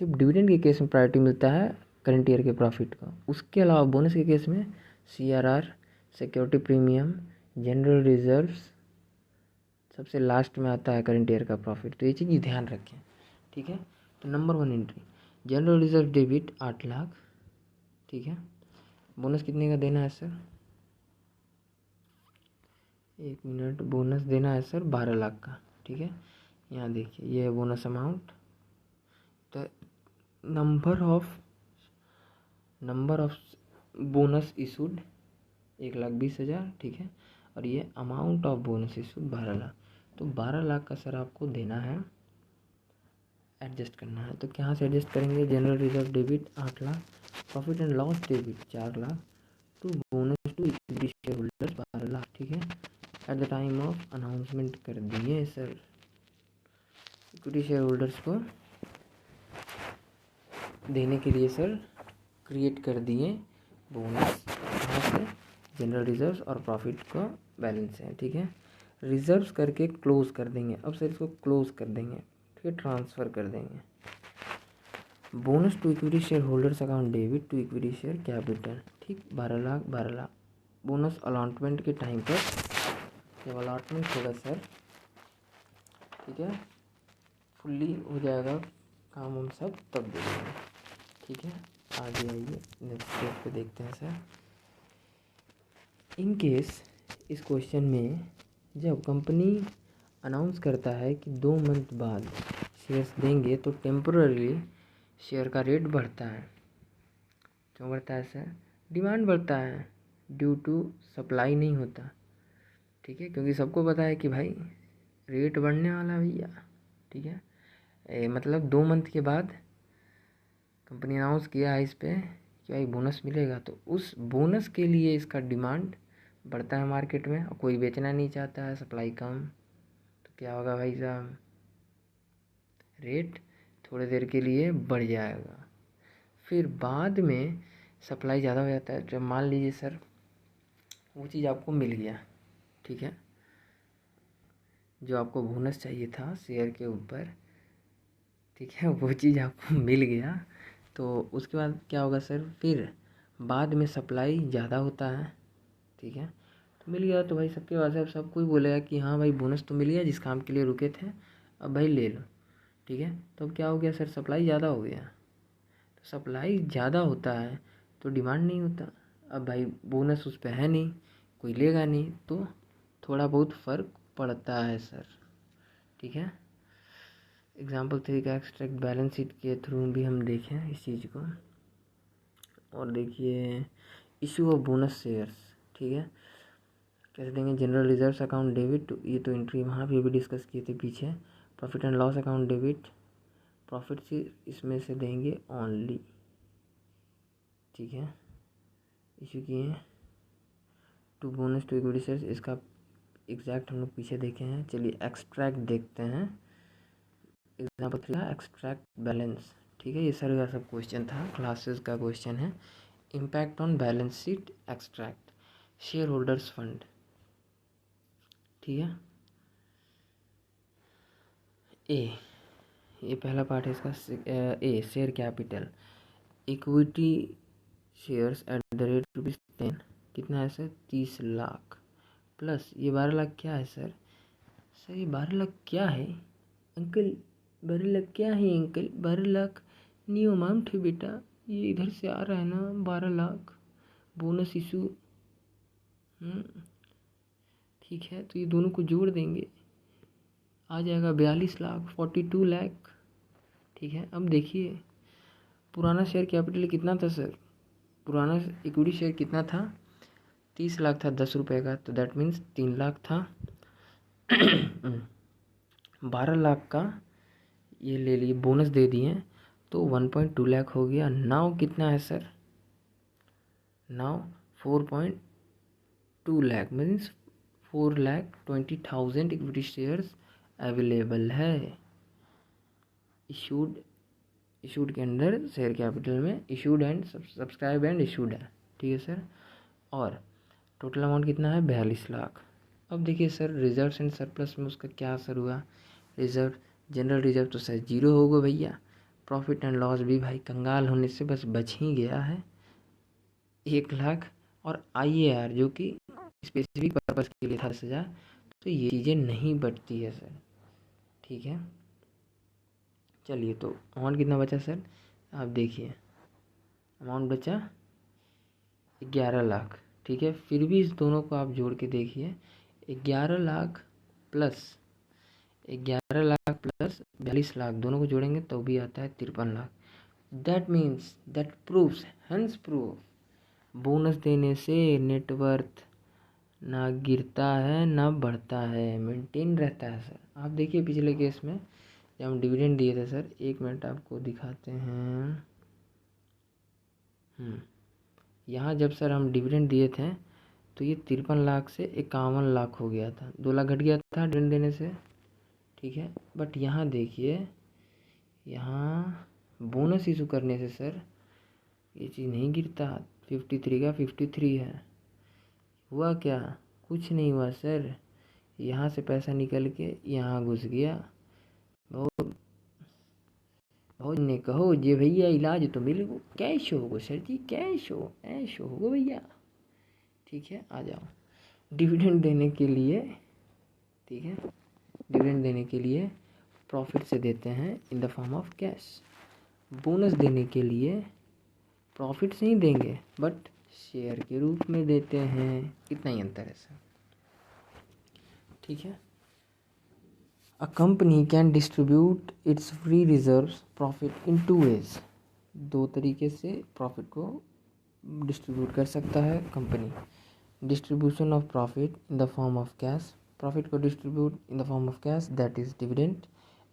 सिर्फ डिविडेंड के केस में प्रायोरिटी मिलता है करंट ईयर के प्रॉफिट का। उसके अलावा बोनस के केस में CRR, security premium, general reserves सबसे लास्ट में आता है करंट ईयर का प्रॉफिट। तो ये चीज़ ध्यान रखें। ठीक है, तो number 1 entry general reserve debit 8 lakh. ठीक है, बोनस कितने का देना है सर, 1 मिनट, बोनस देना है सर 12 लाख का। ठीक है, यहाँ देखिए ये है बोनस अमाउंट। तो नंबर ऑफ बोनस इशूड 1,20,000। ठीक है, और ये amount of bonus issued 12 lakh. तो 12 लाख का सर आपको देना है, एडजस्ट करना है। तो कहाँ से एडजस्ट करेंगे, general reserve debit 8 lakh, profit and loss debit 4 lakh, to bonus to equity share holders 12 lakh. ठीक है, at the time of announcement कर दिए सर इक्विटी शेयर होल्डर्स को देने के लिए सर क्रिएट कर दिए बोनस। कहाँ से, जनरल रिजर्व्स और प्रॉफिट का बैलेंस है। ठीक है, रिजर्व्स करके क्लोज कर देंगे, अब सर इसको क्लोज कर देंगे, फिर ट्रांसफ़र कर देंगे। Bonus to equity share holders account debit to equity share capital. ठीक, 12 लाख 12 लाख बोनस अलॉटमेंट के टाइम पर, जब अलॉटमेंट होगा सर, ठीक है, फुल्ली हो जाएगा काम हम सब तब देखेंगे। ठीक है, आगे आइए नेक्स्ट स्टेप पे देखते हैं सर। इन केस इस क्वेश्चन में जब कंपनी अनाउंस करता है कि 2 मंथ बाद शेयर्स देंगे, तो टेम्पोररी शेयर का रेट बढ़ता है। क्यों बढ़ता है सर, डिमांड बढ़ता है, ड्यू टू सप्लाई नहीं होता। ठीक है, क्योंकि सबको पता है कि भाई रेट बढ़ने वाला भैया। ठीक है, मतलब 2 मंथ के बाद कंपनी अनाउंस किया है इस पे कि भाई बोनस मिलेगा, तो उस बोनस के लिए इसका डिमांड बढ़ता है मार्केट में, और कोई बेचना नहीं चाहता है, सप्लाई कम। तो क्या होगा भाई साहब, रेट थोड़ी देर के लिए बढ़ जाएगा, फिर बाद में सप्लाई ज़्यादा हो जाता है। जब मान लीजिए सर वो चीज़ आपको मिल गया, ठीक है, जो आपको बोनस चाहिए था शेयर के ऊपर, ठीक है, वो चीज़ आपको मिल गया, तो उसके बाद क्या होगा सर, फिर बाद में सप्लाई ज़्यादा होता है। ठीक है, तो मिल गया तो भाई सबके पास है, सब कोई बोलेगा कि हाँ भाई बोनस तो मिल गया, जिस काम के लिए रुके थे अब भाई ले लो। ठीक है, तो अब क्या हो गया सर, सप्लाई ज़्यादा हो गया, तो सप्लाई ज़्यादा होता है तो डिमांड नहीं होता। अब भाई बोनस उस पर है नहीं, कोई लेगा नहीं, तो थोड़ा बहुत फ़र्क पड़ता है सर। ठीक है, एग्जाम्पल 3 का एक्सट्रैक्ट बैलेंस शीट के थ्रू भी हम देखें इस चीज़ को। और देखिए इशू ऑफ बोनस शेयर्स। ठीक है, कैसे देंगे, जनरल रिजर्व्स अकाउंट डेबिट, ये तो एंट्री वहाँ पे भी डिस्कस किए थे पीछे। Profit and loss account debit, profit से इसमें से देंगे ओनली, ठीक है। इशू किए to bonus to equity shares, इसका एग्जैक्ट हम लोग पीछे देखे हैं। चलिए एक्सट्रैक्ट देखते हैं। एग्जाम्पल 3 एक्सट्रैक्ट बैलेंस, ठीक है। ये सर का सब क्वेश्चन था, क्लासेस का क्वेश्चन है। Impact on balance sheet extract, shareholders fund, ठीक है। ये पहला पार्ट है इसका। A share capital, equity shares at the rate ₹10, कितना है सर, 30 लाख प्लस ये 12 लाख क्या है सर। सर ये 12 लाख क्या है अंकल, 12 लाख क्या है अंकल, 12 लाख न्यू अमाउंट है बेटा, ये इधर से आ रहा है ना 12 लाख बोनस इशू, ठीक है। तो ये दोनों को जोड़ देंगे, आ जाएगा 42 लाख, 42 लाख, ठीक है। अब देखिए पुराना शेयर कैपिटल कितना था सर, पुराना इक्विटी शेयर कितना था, 30 लाख था 10 रुपये का, तो दैट मीन्स 3 लाख था। 12 लाख का ये ले लिए, बोनस दे दिए तो 1.2 लाख हो गया। नाउ कितना है sir, now 4.2 lakh means 4,20,000 equity shares available है। इशूड के अंदर शेयर कैपिटल में issued and subscribe and issued है, ठीक है सर। और टोटल अमाउंट कितना है, 42 लाख। अब देखिए सर रिजर्व्स एंड सरप्लस में उसका क्या असर हुआ, रिजर्व जनरल रिजर्व तो सर 0 होगा भैया, प्रॉफिट एंड लॉस भी भाई कंगाल होने से बस बच ही गया है 1 लाख, और IAR जो कि स्पेसिफिक पर्पज़ के लिए था 10,000, तो ये चीज़ें नहीं बचती है सर, ठीक है। चलिए तो अमाउंट कितना बचा सर, आप देखिए अमाउंट बचा 11 लाख, ठीक है। फिर भी इस दोनों को आप जोड़ के देखिए, 11 लाख प्लस 42 लाख दोनों को जोड़ेंगे तो भी आता है 53 lakh. That means that proves hence prove bonus देने से नेटवर्थ ना गिरता है ना बढ़ता है, मेंटेन रहता है सर। आप देखिए पिछले केस में जब हम डिविडेंड दिए थे सर, 1 मिनट आपको दिखाते हैं। यहाँ जब सर हम डिविडेंड दिए थे तो ये 53 लाख से 51 लाख हो गया था, 2 लाख घट गया था डिविडेंड देने से, ठीक है। बट यहाँ देखिए, यहाँ बोनस इशू करने से सर ये चीज़ नहीं गिरता, 53 का 53 है। हुआ क्या, कुछ नहीं हुआ सर, यहाँ से पैसा निकल के यहाँ घुस गया। बहुत बहुत ने कहो जे भैया इलाज तो मिल गो, कैश होगो सर जी, कैश हो ऐश होगो भैया, ठीक है। आ जाओ डिविडेंड देने के लिए, ठीक है, डिविडेंड देने के लिए प्रॉफिट से देते हैं इन the form of cash, bonus देने के लिए प्रॉफिट से ही देंगे बट शेयर के रूप में देते हैं, इतना ही अंतर है सर, ठीक है। A company can distribute it's free reserves profit in 2 ways, 2 तरीके से प्रॉफिट को डिस्ट्रीब्यूट कर सकता है कंपनी। Distribution of profit in the form of cash, profit को distribute in the form of cash that is dividend.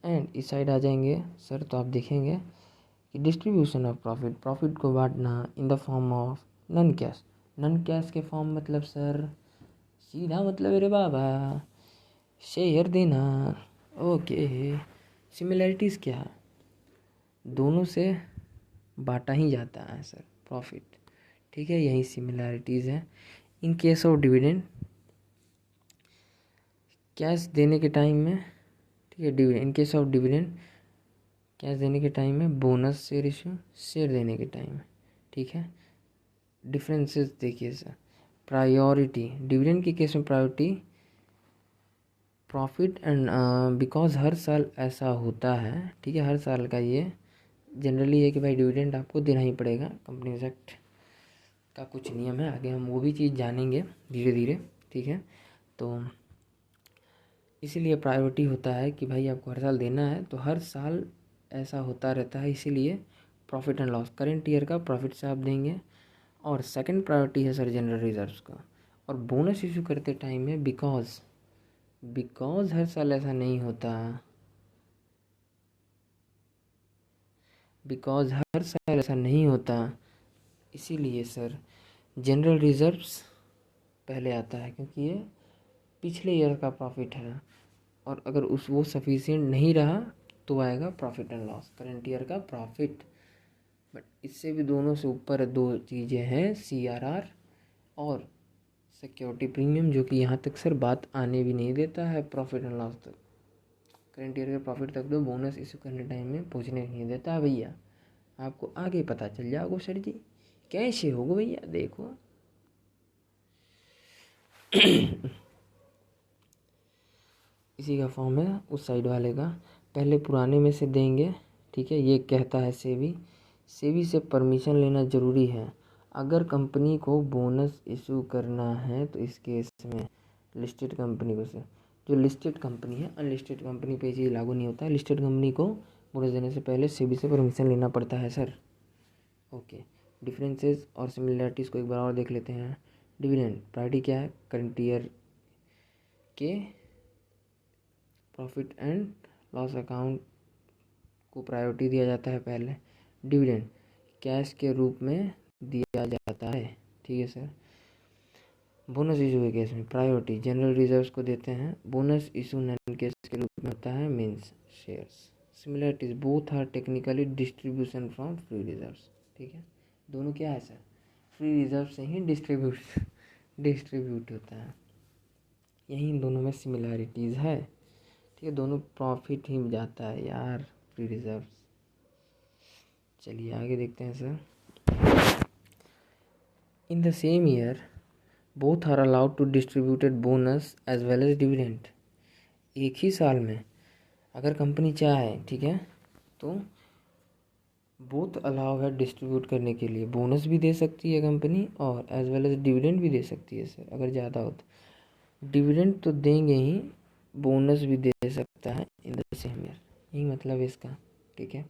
And इस side आ जाएंगे सर तो आप देखेंगे कि डिस्ट्रीब्यूशन ऑफ प्रॉफिट को बांटना इन the form of non cash. Non cash के फॉर्म मतलब सर सीधा मतलब अरे बाबा शेयर देना, ओके। सिमिलैरिटीज़ क्या है, दोनों से बांटा ही जाता है सर प्रॉफिट, ठीक है, यही सिमिलैरिटीज़ है। In case of dividend cash देने के टाइम में, ठीक है, dividend in case of dividend cash देने के टाइम में, बोनस शेयर इशू शेयर देने के टाइम में, ठीक है। डिफरेंसेस देखिए सर, प्रायोरिटी डिविडेंड के केस में प्रायोरिटी प्रॉफिट एंड बिकॉज हर साल ऐसा होता है, ठीक है, हर साल का ये जनरली है कि भाई डिविडेंड आपको देना ही पड़ेगा, कंपनीज एक्ट का कुछ नियम है, आगे हम वो भी चीज़ जानेंगे धीरे धीरे, ठीक है। तो इसीलिए प्रायोरिटी होता है कि भाई आपको हर साल देना है, तो हर साल ऐसा होता रहता है, इसीलिए profit and loss current year का प्रॉफिट से आप देंगे। और सेकंड प्रायोरिटी है सर जनरल रिजर्व्स का, और बोनस इशू करते टाइम में बिकॉज हर साल ऐसा नहीं होता, इसीलिए सर जनरल रिजर्व्स पहले आता है, क्योंकि ये पिछले ईयर का प्रॉफिट है, और अगर वो सफिशिएंट नहीं रहा तो आएगा profit and loss, current year का प्रॉफिट। बट इससे भी दोनों से ऊपर दो चीज़ें हैं, CRR और सिक्योरिटी प्रीमियम, जो कि यहाँ तक सर बात आने भी नहीं देता है प्रॉफिट एंड लॉस तक। करंट ईयर के प्रॉफिट तक तो बोनस इशू करने टाइम में पहुँचने नहीं देता है भैया। आपको आगे पता चल जाओगे सर जी, कैसे होगा भैया, देखो। इसी का फॉर्म है उस साइड वाले का, पहले पुराने में से देंगे, ठीक है। ये कहता है सेबी से परमिशन लेना ज़रूरी है अगर कंपनी को बोनस इशू करना है। तो इस केस में लिस्टेड कंपनी को से जो लिस्टेड कंपनी है, अनलिस्टेड कंपनी पे ये लागू नहीं होता है। लिस्टेड कंपनी को बोनस देने से पहले सेबी से परमिशन लेना पड़ता है सर। ओके, डिफरेंसेस और सिमिलरिटीज़ को एक बार और देख लेते हैं। डिविडेंड प्रायोरिटी क्या है, करंट ईयर के प्रॉफिट एंड लॉस अकाउंट को प्रायोरिटी दिया जाता है पहले। डिविडेंड कैश के रूप में दिया जाता है, ठीक है सर। बोनस इशू के केस में प्रायोरिटी जनरल रिजर्व्स को देते हैं, बोनस इशू नन केस के रूप में होता है means shares. Similarities both are technically distribution from free reserves, ठीक है। दोनों क्या है सर, फ्री रिजर्व से ही डिस्ट्रीब्यूट होता है, यही इन दोनों में सिमिलरिटीज़ है, ठीक है। दोनों प्रॉफिट ही जाता है यार, फ्री रिजर्व। चलिए आगे देखते हैं sir. In the same year both are allowed to distributed bonus as well as dividend. एक ही साल में अगर कंपनी चाहे, ठीक है, तो बोथ अलाउ है डिस्ट्रीब्यूट करने के लिए, बोनस भी दे सकती है कंपनी और एज वेल एज डिविडेंड भी दे सकती है सर, अगर ज़्यादा हो तो। डिविडेंड तो देंगे ही, बोनस भी दे सकता है इन द सेम ईयर, यही मतलब इसका, ठीक है।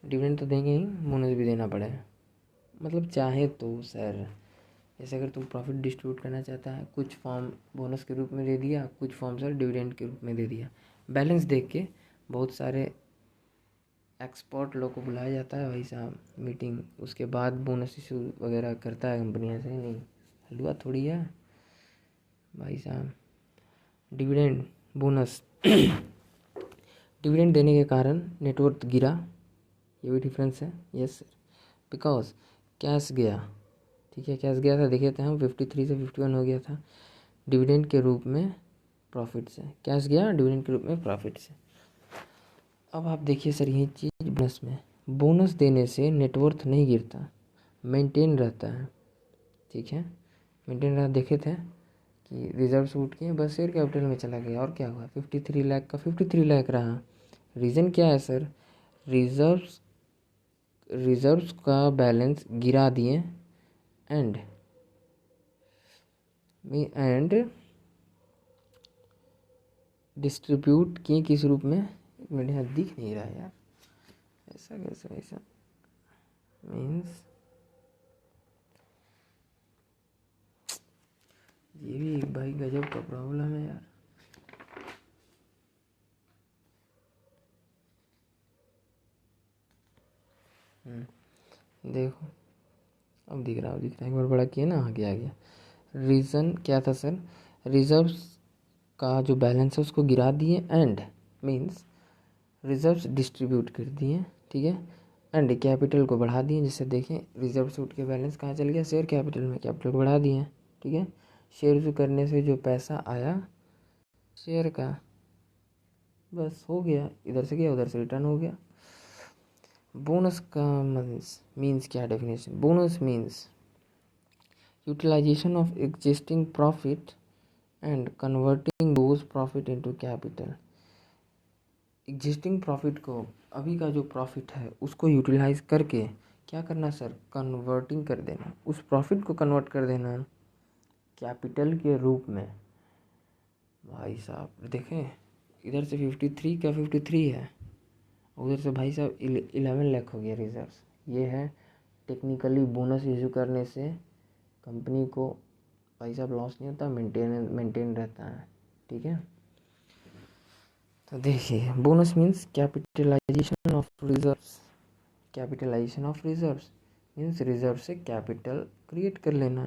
डिविडेंड तो देंगे ही, बोनस भी देना पड़ेगा, मतलब चाहे तो सर। जैसे अगर तुम प्रॉफिट डिस्ट्रीब्यूट करना चाहता है, कुछ फॉर्म बोनस के रूप में दे दिया, कुछ फॉर्म सर डिविडेंड के रूप में दे दिया। बैलेंस देख के बहुत सारे एक्सपर्ट लोग को बुलाया जाता है भाई साहब मीटिंग, उसके बाद बोनस इशू वगैरह करता है कंपनी, ऐसे ही नहीं हलवा थोड़ी है भाई साहब। डिविडेंड बोनस डिविडेंड देने के कारण नेटवर्थ गिरा, ये भी डिफरेंस है, यस सर। बिकॉज कैश गया, ठीक है, कैश गया था, देखे थे हम 53 से 51 हो गया था डिविडेंड के रूप में प्रॉफिट से, कैश गया डिविडेंड के रूप में प्रॉफिट से। अब आप देखिए सर ये चीज़ बोनस में, बोनस देने से नेटवर्थ नहीं गिरता, मेंटेन रहता है, ठीक है, मेंटेन रहा। देखे थे कि रिजर्व सूट किए, बस शेयर कैपिटल में चला गया, और क्या हुआ, 53 लाख का 53 लाख रहा। रीज़न क्या है सर, रिजर्व्स का बैलेंस गिरा दिए एंड डिस्ट्रीब्यूट किए किस रूप में, एक मिनट यहाँ दिख नहीं रहा यार, ऐसा कैसे, ऐसा मीन्स ये भी एक भाई गजब का प्रॉब्लम है यार। देखो अब दिख रहा है, एक बार बड़ा किया ना, आ गया। रीज़न क्या था सर, रिजर्व्स का जो बैलेंस है उसको गिरा दिए एंड मीन्स रिजर्व्स डिस्ट्रीब्यूट कर दिए, ठीक है, एंड कैपिटल को बढ़ा दिए। जैसे देखें रिजर्व सूट के बैलेंस कहाँ चल गया, शेयर कैपिटल में, कैपिटल को बढ़ा दिए, ठीक है। शेयर इशू करने से जो पैसा आया शेयर का, बस हो गया, इधर से गया उधर से रिटर्न हो गया। बोनस का मीन्स क्या definition, bonus means utilisation of existing profit and converting those profit into capital. Existing profit को, अभी का जो प्रॉफिट है उसको यूटिलाइज करके क्या करना सर, कन्वर्टिंग कर देना, उस प्रॉफिट को कन्वर्ट कर देना कैपिटल के रूप में। भाई साहब देखें इधर से 53 का 53 है, उधर से भाई साहब 11 लाख हो गया रिजर्व्स। ये है टेक्निकली बोनस इशू करने से कंपनी को भाई साहब लॉस नहीं होता, मेंटेन रहता है। ठीक है, तो देखिए bonus means capitalisation of reserves. Capitalisation of reserves means reserve से कैपिटल क्रिएट कर लेना।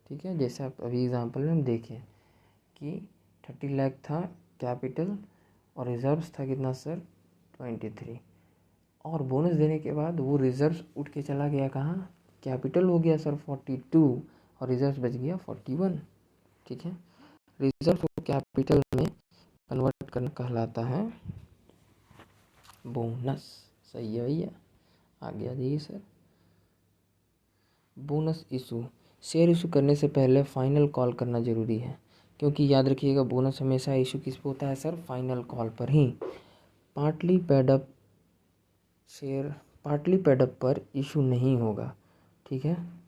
ठीक है, जैसे आप अभी एग्जांपल में हम देखें कि 30 लाख था कैपिटल और रिजर्व्स था कितना सर, 23। और बोनस देने के बाद वो रिजर्व्स उठ के चला गया कहाँ, कैपिटल हो गया सर 42 और रिजर्व्स बच गया 41। ठीक है, रिजर्व को कैपिटल में कन्वर्ट करना कहलाता है बोनस। सही है भैया, आगे आ जाइए sir. Bonus issue, share issue करने से पहले फाइनल कॉल करना ज़रूरी है, क्योंकि याद रखिएगा बोनस हमेशा इशू किस पे होता है सर, फाइनल कॉल पर ही। Partly paid-up share partly paid-up पर इशू नहीं होगा। ठीक है,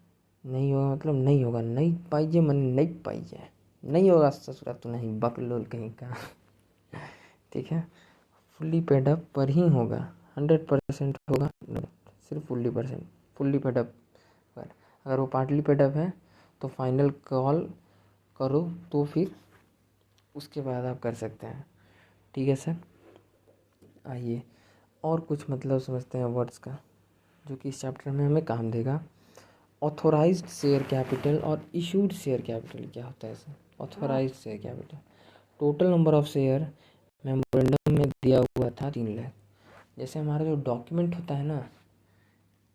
नहीं होगा मतलब नहीं होगा, नहीं पाइए मन नहीं पाइए, नहीं होगा ससुरा तो नहीं, बकलोल कहीं का। ठीक है, फुल्ली पेडअप पर ही होगा, 100% होगा, सिर्फ फुल्ली पेडअप पर। अगर वो पार्टली पेडअप है तो फाइनल कॉल करो, तो फिर उसके बाद आप कर सकते हैं। ठीक है सर, आइए और कुछ मतलब समझते हैं वर्ड्स का, जो कि इस चैप्टर में हमें काम देगा। ऑथोराइज्ड शेयर कैपिटल और इशूड शेयर कैपिटल क्या होता है sir. Authorised share capital, total number of share memorandum में दिया हुआ था 3 लाख। जैसे हमारा जो डॉक्यूमेंट होता है ना,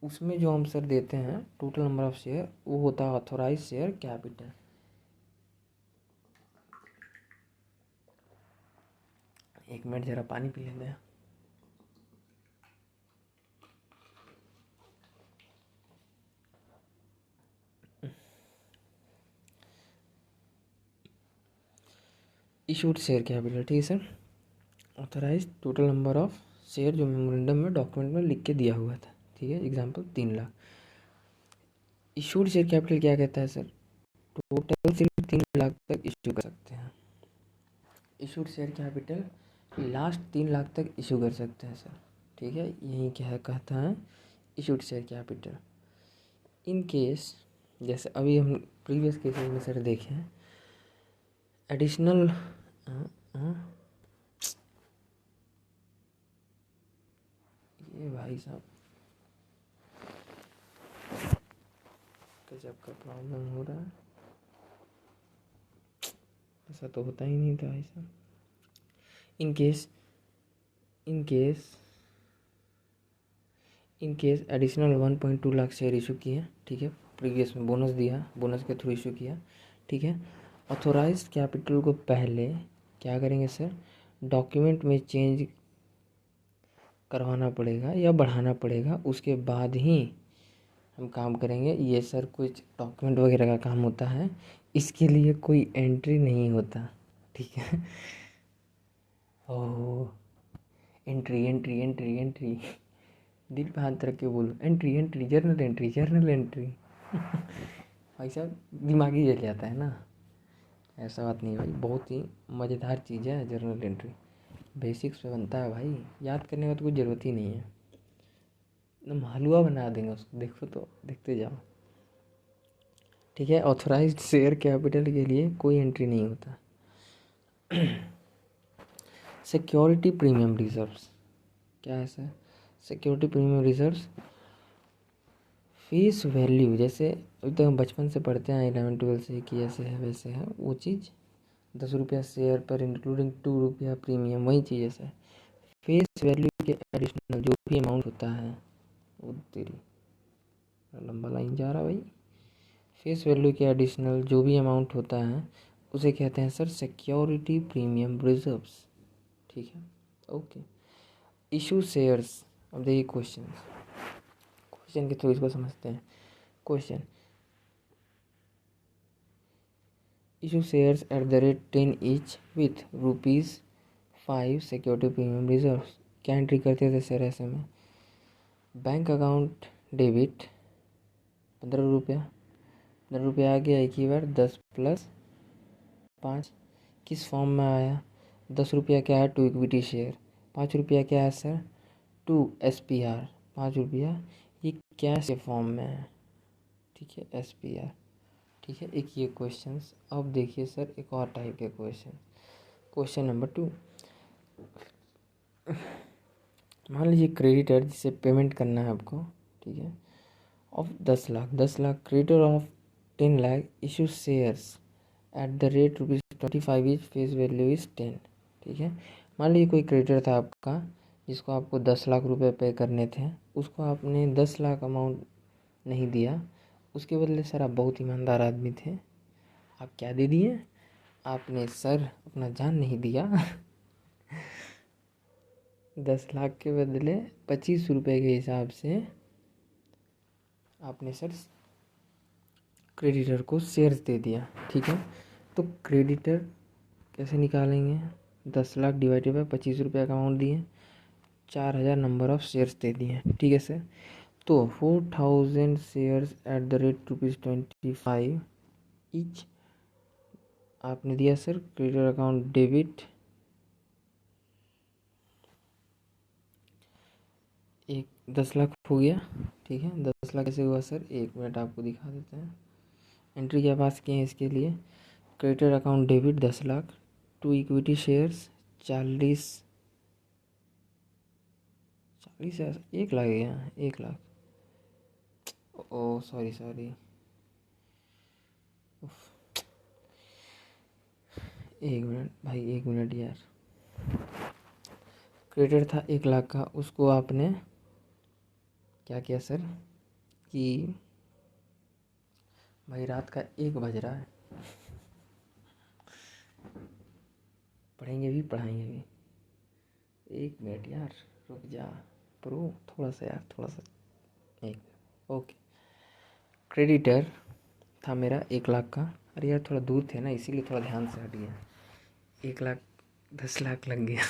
उसमें जो हम सर देते हैं टोटल नंबर ऑफ शेयर, वो होता है ऑथोराइज शेयर कैपिटल। एक मिनट जरा पानी पी लेते हैं। इशूड शेयर कैपिटल, ठीक है sir. Authorise total number of share जो मेमोरेंडम में डॉक्यूमेंट में लिख के दिया हुआ था। ठीक है, example 3 lakh. Issued share capital क्या कहता है सर, टोटल सिर्फ 3 लाख तक इशू कर सकते हैं। Issued share capital last 3 lakh तक इशू कर सकते हैं सर। ठीक है, यही क्या है कहता है issued share capital. In case, जैसे अभी हम प्रीवियस केसेस में सर देखें, एडिशनल ये भाई साहब गजब का प्रॉब्लम हो रहा है, ऐसा तो होता ही नहीं था भाई साहब। In case additional 1.2 lakh share issue किए। ठीक है, प्रीवियस में बोनस दिया, बोनस के थ्रू इशू किया। ठीक है, ऑथोराइज्ड कैपिटल को पहले क्या करेंगे सर, डॉक्यूमेंट में चेंज करवाना पड़ेगा या बढ़ाना पड़ेगा, उसके बाद ही हम काम करेंगे। ये सर कुछ डॉक्यूमेंट वगैरह का काम होता है, इसके लिए कोई एंट्री नहीं होता। ठीक है, ओह एंट्री एंट्री एंट्री एंट्री, दिल पे हाथ रख के बोलो entry entry, journal entry journal entry. भाई साहब दिमागी जल जाता है ना, ऐसा बात नहीं है भाई, बहुत ही मज़ेदार चीज़ है जर्नल एंट्री, बेसिक्स पे बनता है भाई, याद करने का तो कोई ज़रूरत ही नहीं है, एकदम हलवा बना देंगे उसको, देखो तो देखते जाओ। ठीक है, ऑथराइज्ड शेयर कैपिटल के लिए कोई एंट्री नहीं होता। सिक्योरिटी प्रीमियम रिजर्व्स क्या है sir, security premium reserves face value, जैसे अभी तक हम बचपन से पढ़ते हैं 11-12 से कि ऐसे है वैसे है, वो चीज़ 10 रुपया शेयर पर इंक्लूडिंग 2 रुपया प्रीमियम, वही चीज़ है सर। फेस वैल्यू के एडिशनल जो भी अमाउंट होता है, वो तेरी लंबा लाइन जा रहा भाई, फेस वैल्यू के एडिशनल जो भी अमाउंट होता है उसे कहते हैं सर सिक्योरिटी प्रीमियम रिजर्व्स। ठीक है, ओके। इशू शेयर्स, अब देखिए क्वेश्चन के थ्रू इसको समझते हैं। Question, issue shares at the rate 10 each with ₹5 security premium reserves. क्या एंट्री करते थे सर ऐसे में, बैंक अकाउंट डेबिट 15 रुपया, 15 रुपया आ गया एक ही बार, 10 + 5 किस फॉर्म में आया, 10 रुपया क्या है, 2 इक्विटी शेयर, 5 रुपया क्या है सर, 2 SPR, 5 रुपया ये कैश के फॉर्म में है। ठीक है, SPR। ठीक है, एक ये क्वेश्चन। अब देखिए सर एक और टाइप के क्वेश्चन। क्वेश्चन नंबर 2, मान लीजिए क्रेडिटर जिसे पेमेंट करना है आपको, ठीक है, of 10 lakh creditor of 10 lakh issue shares at the rate ₹25 etch, face value is 10। ठीक है, मान लीजिए कोई क्रेडिटर था आपका जिसको आपको 10 लाख रुपए पे करने थे, उसको आपने 10 लाख अमाउंट नहीं दिया, उसके बदले सर आप बहुत ईमानदार आदमी थे, आप क्या दे दिए, आपने सर अपना जान नहीं दिया 10 लाख के बदले 25 रुपये के हिसाब से आपने सर क्रेडिटर को शेयर्स दे दिया। ठीक है, तो क्रेडिटर कैसे निकालेंगे, 10 लाख डिवाइडेड बाय 25 रुपये का अमाउंट दिए, 4000 नंबर ऑफ शेयर्स दे दिए। ठीक है सर, तो 4000 shares at the rate ₹25 each आपने दिया सर क्रेडिटर अकाउंट डेबिट, एक 10 लाख हो गया। ठीक है, 10 लाख कैसे हुआ सर, 1 मिनट आपको दिखा देते हैं। एंट्री क्या पास किए हैं इसके लिए, creditor account debit 10 lakh, to equity shares 40 1 lakh गया, 1 लाख, ओ सॉरी, एक मिनट भाई, 1 मिनट यार। क्रेडिटर था 1 लाख का, उसको आपने क्या किया सर कि भाई रात का 1 बज रहा है, पढ़ेंगे भी पढ़ाएंगे भी, 1 मिनट यार रुक जा प्रो, थोड़ा सा यार, थोड़ा सा, एक, ओके। क्रेडिटर था मेरा 1 लाख का, अरे यार थोड़ा दूर थे ना इसीलिए थोड़ा ध्यान से हट गया, 1 लाख 10 लाख लग गया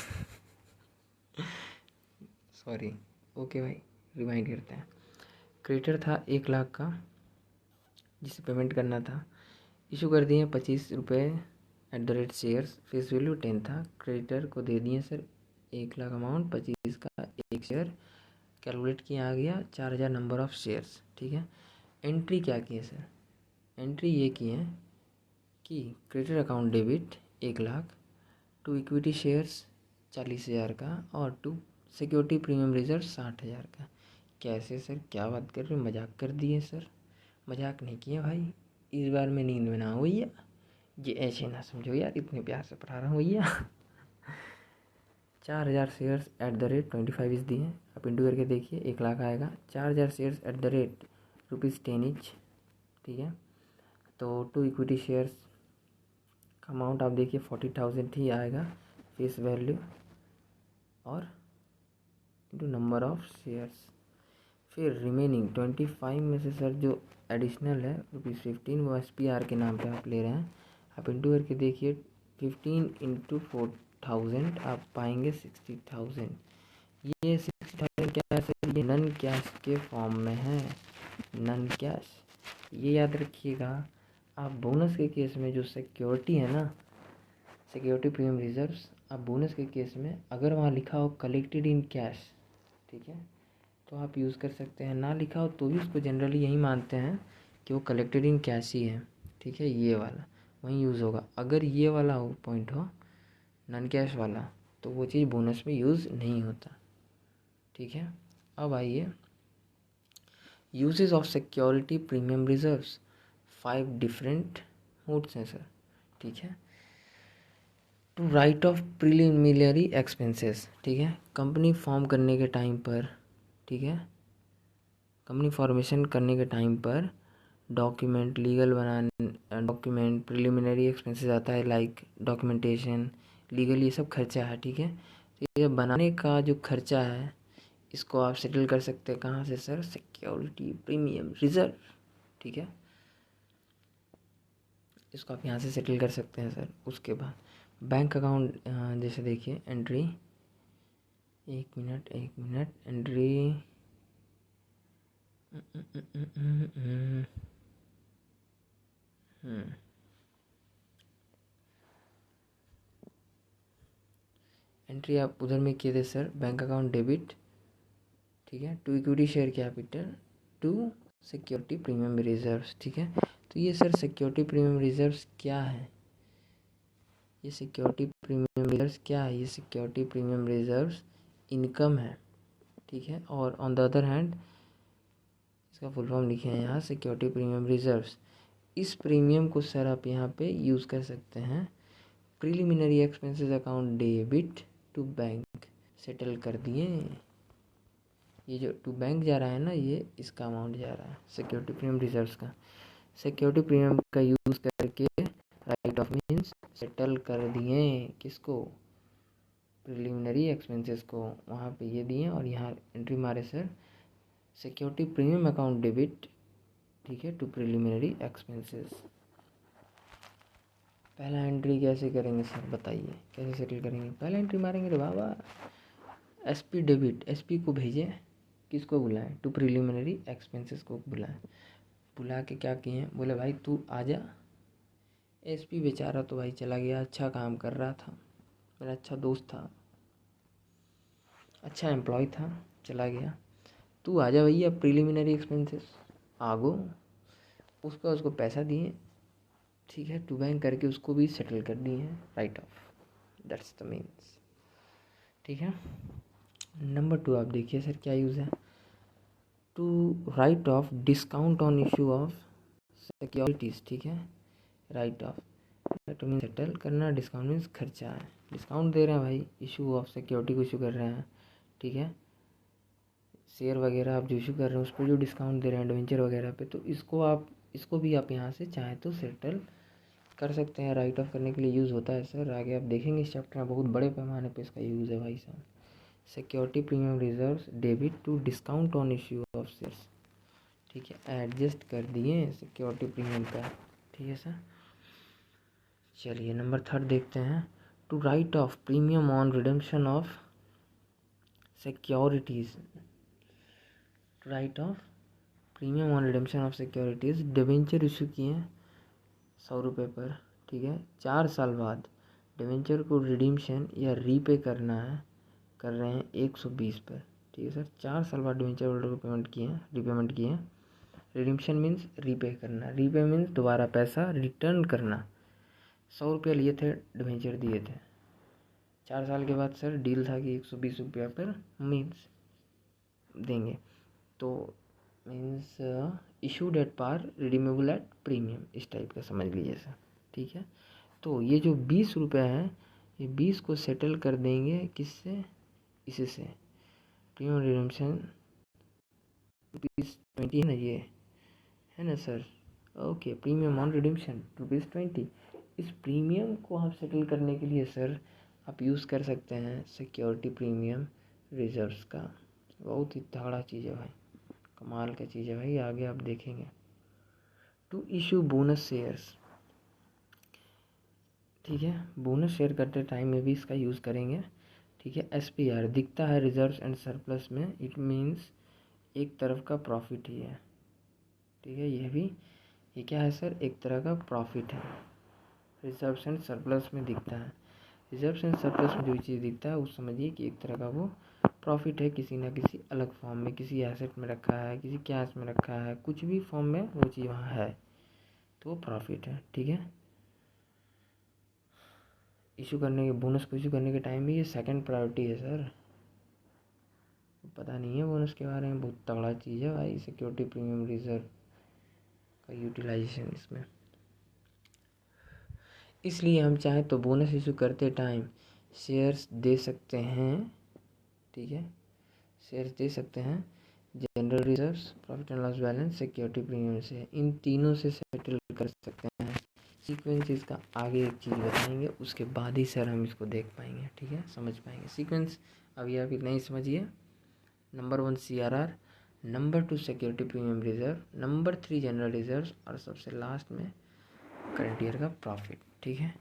सॉरी, ओके भाई, रिमाइंड करते हैं। क्रेडिटर था 1 लाख का जिसे पेमेंट करना था, इशू कर दिए 25 रुपये eight the rate shares, face value 10 था, क्रेडिटर को दे दिए सर 1 लाख अमाउंट, 25 का एक शेयर, कैलकुलेट किया आ गया 4000 नंबर ऑफ शेयर्स। ठीक है, एंट्री क्या की है सर, एंट्री ये की है कि creditor account debit 1 lakh, to equity shares 40,000 का, और टू सिक्योरिटी प्रीमियम रिजर्व 60,000 का। कैसे सर, क्या बात कर रहे हो, मजाक कर दिए सर, मजाक नहीं किया भाई, इस बार मैं नींद में ना हो भैया, ये ऐसे ना समझो यार, इतने प्यार से पढ़ा रहा हूँ भैया 4000 shares at the rate 25 etch दिए, आप इंटू करके देखिए 1 लाख आएगा, 4000 shares at the rate ₹10 etch. ठीक है, तो टू इक्विटी शेयर्स का अमाउंट आप देखिए 40,000 ही आएगा, फेस वैल्यू और इंटू नंबर ऑफ शेयर्स, फिर रिमेनिंग 25 में से सर जो एडिशनल है ₹15 वो SPR के नाम पे आप ले रहे हैं, आप इंटू करके देखिए 15 इंटू 4000 आप पाएंगे 60,000। ये 60,000 क्या है सर, ये नन कैश के फॉर्म में है, नन कैश, ये याद रखिएगा। आप बोनस के केस में जो सिक्योरिटी है ना, सिक्योरिटी प्रीमियम रिजर्व्स, आप बोनस के केस में अगर वहाँ लिखा हो कलेक्टेड इन कैश, ठीक है, तो आप यूज़ कर सकते हैं, ना लिखा हो तो भी उसको जनरली यही मानते हैं कि वो कलेक्टेड इन कैश ही है। ठीक है, ये वाला वहीं यूज़ होगा, अगर ये वाला हो पॉइंट हो नन कैश वाला, तो वो चीज़ बोनस में यूज़ नहीं होता। ठीक है, अब आइए uses of security premium reserves, 5 different modes हैं सर। ठीक है, to write off preliminary expenses, ठीक है, कंपनी फॉर्म करने के टाइम पर, ठीक है, कंपनी फॉर्मेशन करने के टाइम पर डॉक्यूमेंट लीगल बनाने, डॉक्यूमेंट प्रिलिमिनरी एक्सपेंसेस आता है, लाइक डॉक्यूमेंटेशन, लीगल, ये सब खर्चा है। ठीक है, तो ये बनाने का जो खर्चा है इसको आप सेटल कर सकते हैं कहाँ से सर, सिक्योरिटी प्रीमियम रिजर्व। ठीक है, इसको आप यहाँ से सेटल कर सकते हैं सर। उसके बाद बैंक अकाउंट, जैसे देखिए एंट्री, एक मिनट एंट्री, एंट्री आप उधर में किए थे सर, बैंक अकाउंट डेबिट, ठीक है, to equity share capital, to security premium reserves. ठीक है, तो तो ये सर सिक्योरिटी प्रीमियम रिजर्व्स क्या है? ये सिक्योरिटी प्रीमियम रिजर्व्स क्या है? ये सिक्योरिटी प्रीमियम रिजर्व्स इनकम है, ठीक है। और ऑन द अदर हैंड इसका फुल फॉर्म लिखे हैं यहाँ, सिक्योरिटी प्रीमियम रिजर्व्स। इस प्रीमियम को सर आप यहाँ पे यूज़ कर सकते हैं preliminary expenses account debit to bank, settle कर दिए। ये जो टू बैंक जा रहा है ना, ये इसका अमाउंट जा रहा है सिक्योरिटी प्रीमियम रिजर्व्स का। सिक्योरिटी प्रीमियम का यूज़ करके राइट ऑफ मीन्स सेटल कर दिए किसको? प्रिलिमिनरी एक्सपेंसेस को, वहाँ पे ये दिए और यहाँ एंट्री मारे sir security premium account debit, ठीक है, टू प्रिलिमिनरी एक्सपेंसेस। पहला एंट्री कैसे करेंगे सर बताइए, कैसे सेटल करेंगे? पहला एंट्री मारेंगे रे बाबा, एसपी डेबिट, एसपी को भेजें, किसको बुलाएं? टू प्रिलिमिनरी एक्सपेंसेस को बुलाएं। बुला के क्या किए? बोले भाई तू आजा। एसपी बेचारा तो भाई चला गया, अच्छा काम कर रहा था, मेरा अच्छा दोस्त था, अच्छा एम्प्लॉय था, चला गया। तू आजा भैया प्रिलिमिनरी एक्सपेंसेस आगो। उसको पैसा दिए, ठीक है, टू बैंक करके उसको भी सेटल कर दिए हैं, right of, that's the means, ठीक है। नंबर 2 आप देखिए सर क्या यूज़ है? To write off discount on issue of securities, ठीक है। राइट ऑफ मीन सेटल करना, डिस्काउंट मीन्स खर्चा है, डिस्काउंट दे रहे हैं भाई, इशू ऑफ सिक्योरिटी को इशू कर रहे हैं, ठीक है। शेयर वगैरह आप जो इशू कर रहे हैं उस पर जो डिस्काउंट दे रहे हैं डिवेंचर वगैरह पे, तो इसको भी आप यहाँ से चाहें तो सेटल कर सकते हैं। राइट ऑफ करने के लिए यूज़ होता है सर, आगे आप देखेंगे इस चैप्टर में बहुत बड़े पैमाने पे इसका यूज़ है भाई साहब। Security premium reserves debit to discount on issue of shares, ठीक है, एडजस्ट कर दिए सिक्योरिटी प्रीमियम का, ठीक है सर। चलिए नंबर 3 देखते हैं। To write off premium on redemption of securities, write off premium on redemption of securities, debenture issue किए 100 रुपये पर, ठीक है। 4 साल बाद डिवेंचर को रिडीम्शन या रीपे करना है, कर रहे हैं 120 पर, ठीक है सर। 4 साल बाद डिवेंचर होल्डर को रीपेमेंट किए। रिडीम्शन मीन्स रीपे करना, रीपे मीन्स दोबारा पैसा रिटर्न करना। 100 रुपया लिए थे, डिवेंचर दिए थे, 4 साल के बाद सर डील था कि 120 रुपया पर मीन्स देंगे, तो means issued at par redeemable at premium, इस टाइप का समझ लीजिए सर, ठीक है। तो ये जो 20 रुपया है, ये 20 को सेटल कर देंगे किससे? इससे प्रीमियम रिडेम्पशन ₹20 है ना, ये है ना sir, okay. Premium on redemption ₹20। इस प्रीमियम को आप सेटल करने के लिए सर आप यूज़ कर सकते हैं सिक्योरिटी प्रीमियम रिजर्व्स का। बहुत ही तगड़ा चीज़ है भाई, कमाल का चीज़ है भाई, आगे आप देखेंगे। टू इशू बोनस शेयर्स, ठीक है, बोनस शेयर करते टाइम में भी इसका यूज़ करेंगे, ठीक है। SPR दिखता है रिजर्व्स एंड सरप्लस में, इट मीन्स एक तरफ का प्रॉफिट ही है, ठीक है। ये क्या है सर? एक तरह का प्रॉफिट है। रिजर्व्स एंड सरप्लस में दिखता है, रिजर्व्स एंड सरप्लस में जो चीज़ दिखता है उस समझिए कि एक तरह का वो प्रॉफिट है, किसी ना किसी अलग फॉर्म में, किसी एसेट में रखा है, किसी कैश में रखा है, कुछ भी फॉर्म में वो चीज़ वहाँ है, तो वो प्रॉफिट है, ठीक है। इशू करने के बोनस को इशू करने के टाइम में ये सेकंड प्रायोरिटी है सर, पता नहीं है बोनस के बारे में, बहुत तगड़ा चीज़ है भाई सिक्योरिटी प्रीमियम रिजर्व का यूटिलाइजेशन इसमें। इसलिए हम चाहें तो बोनस इशू करते टाइम शेयर्स दे सकते हैं, ठीक है, शेयर्स दे सकते हैं general reserves, profit and loss balance, security premium से, इन तीनों से सेटल कर सकते हैं। सीक्वेंस इसका आगे एक चीज़ बताएंगे, उसके बाद ही सर हम इसको देख पाएंगे, ठीक है, समझ पाएंगे सीक्वेंस। अभी आप नहीं समझिए। Number 1 CRR, number 2 security premium reserve, number 3 general reserve, और सबसे लास्ट में करंट ईयर का प्रॉफिट, ठीक है।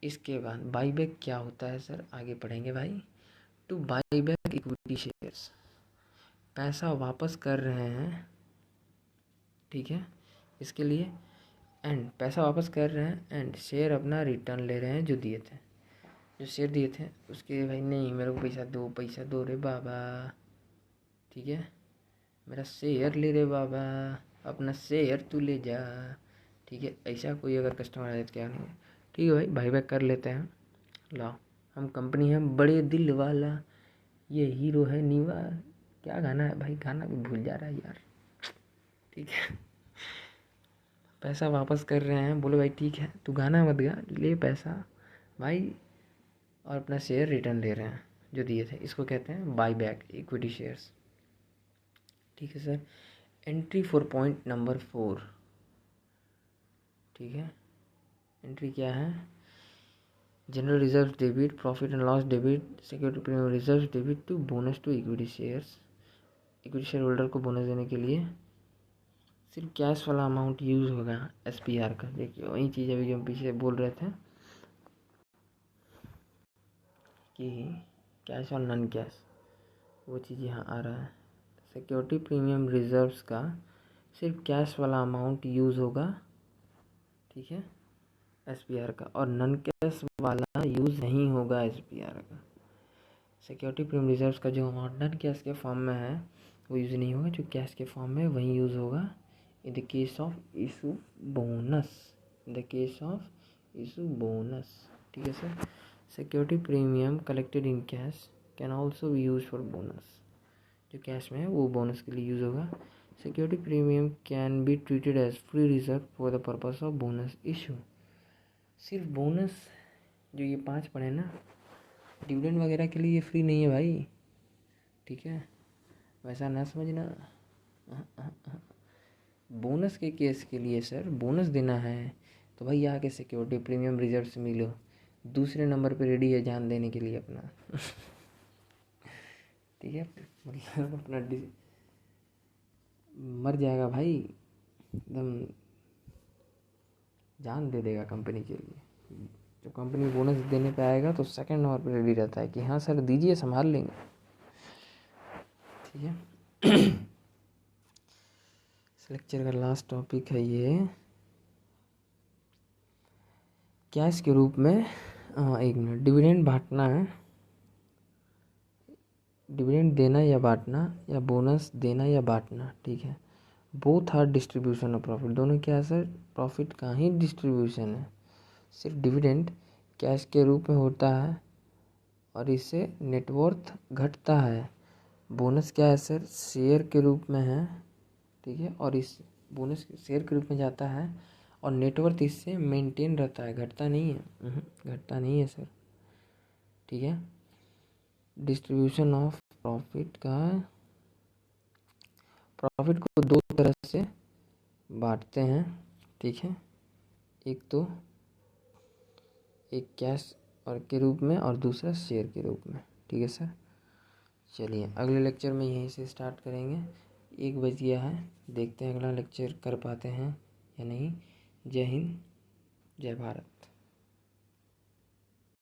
इसके बाद बाईबैक क्या होता है सर, आगे पढ़ेंगे भाई। टू बाईबैक इक्विटी शेयर्स, पैसा वापस कर रहे हैं, ठीक है, इसके लिए, एंड पैसा वापस कर रहे हैं एंड शेयर अपना रिटर्न ले रहे हैं जो दिए थे, जो शेयर दिए थे उसके, भाई नहीं मेरे को पैसा दो रे बाबा, ठीक है, मेरा शेयर ले रे बाबा, अपना शेयर तू ले जा, ठीक है, ऐसा कोई अगर कस्टमर आए तो क्या नहीं है। ठीक है भाई, बाई बैक कर लेते हैं। लाओ, हम कंपनी है बड़े दिल वाला, ये हीरो है नीवा। क्या गाना है भाई, गाना भी भूल जा रहा है यार। ठीक है, पैसा वापस कर रहे हैं। बोले भाई ठीक है, तू गाना मत गा, ले पैसा भाई, और अपना शेयर रिटर्न ले रहे हैं जो दिए थे। इसको कहते हैं बाई बैक इक्विटी शेयर्स। ठीक है sir. Entry for point number 4। ठीक है, एंट्री क्या है? General reserve debit, profit and loss debit, security premium reserve debit to bonus to equity shares. Equity share holder को बोनस देने के लिए सिर्फ कैश वाला अमाउंट यूज़ होगा SPR का। देखिए वही चीज़ अभी जो हम पीछे बोल रहे थे कि कैश और नॉन कैश, वो चीज़ यहाँ आ रहा है। सिक्योरिटी प्रीमियम रिजर्व्स का सिर्फ कैश वाला अमाउंट यूज़ होगा, ठीक है, SPR का, और नॉन कैश वाला यूज़ नहीं होगा SPR का। सिक्योरिटी प्रीमियम रिजर्व्स का जो अमाउंट नॉन कैश के फॉर्म में है वो यूज़ नहीं होगा, जो कैश के फॉर्म में वही यूज़ होगा in the case of issue bonus. In the case of issue bonus. ठीक है sir. Security premium collected in cash can also be use for bonus. जो कैश में है वो बोनस के लिए यूज़ होगा। Security premium can be treated as free reserve for the purpose of bonus issue. सिर्फ बोनस जो ये 5 पड़े ना, डिविडेंड वगैरह के लिए ये फ्री नहीं है भाई। ठीक है, वैसा ना समझना। बोनस के केस के लिए सर, बोनस देना है तो भाई आके सिक्योरिटी प्रीमियम रिजर्व से मिलो। दूसरे नंबर पे रेडी है जान देने के लिए अपना। ठीक है, मतलब अपना मर जाएगा भाई, एकदम जान दे देगा कंपनी के लिए। जब कंपनी बोनस देने पे आएगा तो सेकंड नंबर पे रेडी रहता है कि हाँ सर दीजिए, संभाल लेंगे। ठीक है। इस लेक्चर का लास्ट टॉपिक है ये, कैश के रूप में 1 मिनट डिविडेंड बांटना है। डिविडेंड देना या बांटना, या बोनस देना या बांटना। ठीक है, both are distribution of profit. दोनों क्या है सर? प्रॉफिट का ही डिस्ट्रीब्यूशन है। सिर्फ डिविडेंड कैश के रूप में होता है और इससे नेटवर्थ घटता है। बोनस क्या है सर? शेयर के रूप में है। ठीक है, और इस बोनस शेयर के रूप में जाता है और नेटवर्थ इससे मेंटेन रहता है, घटता नहीं है। घटता नहीं है सर। ठीक है, डिस्ट्रीब्यूशन ऑफ प्रॉफिट का, प्रॉफिट को 2 तरह से बांटते हैं। ठीक है, एक तो एक कैश और के रूप में और दूसरा शेयर के रूप में। ठीक है सर। चलिए अगले लेक्चर में यहीं से स्टार्ट करेंगे। 1 बज गया है, देखते हैं अगला लेक्चर कर पाते हैं या नहीं। जय हिंद, जय भारत।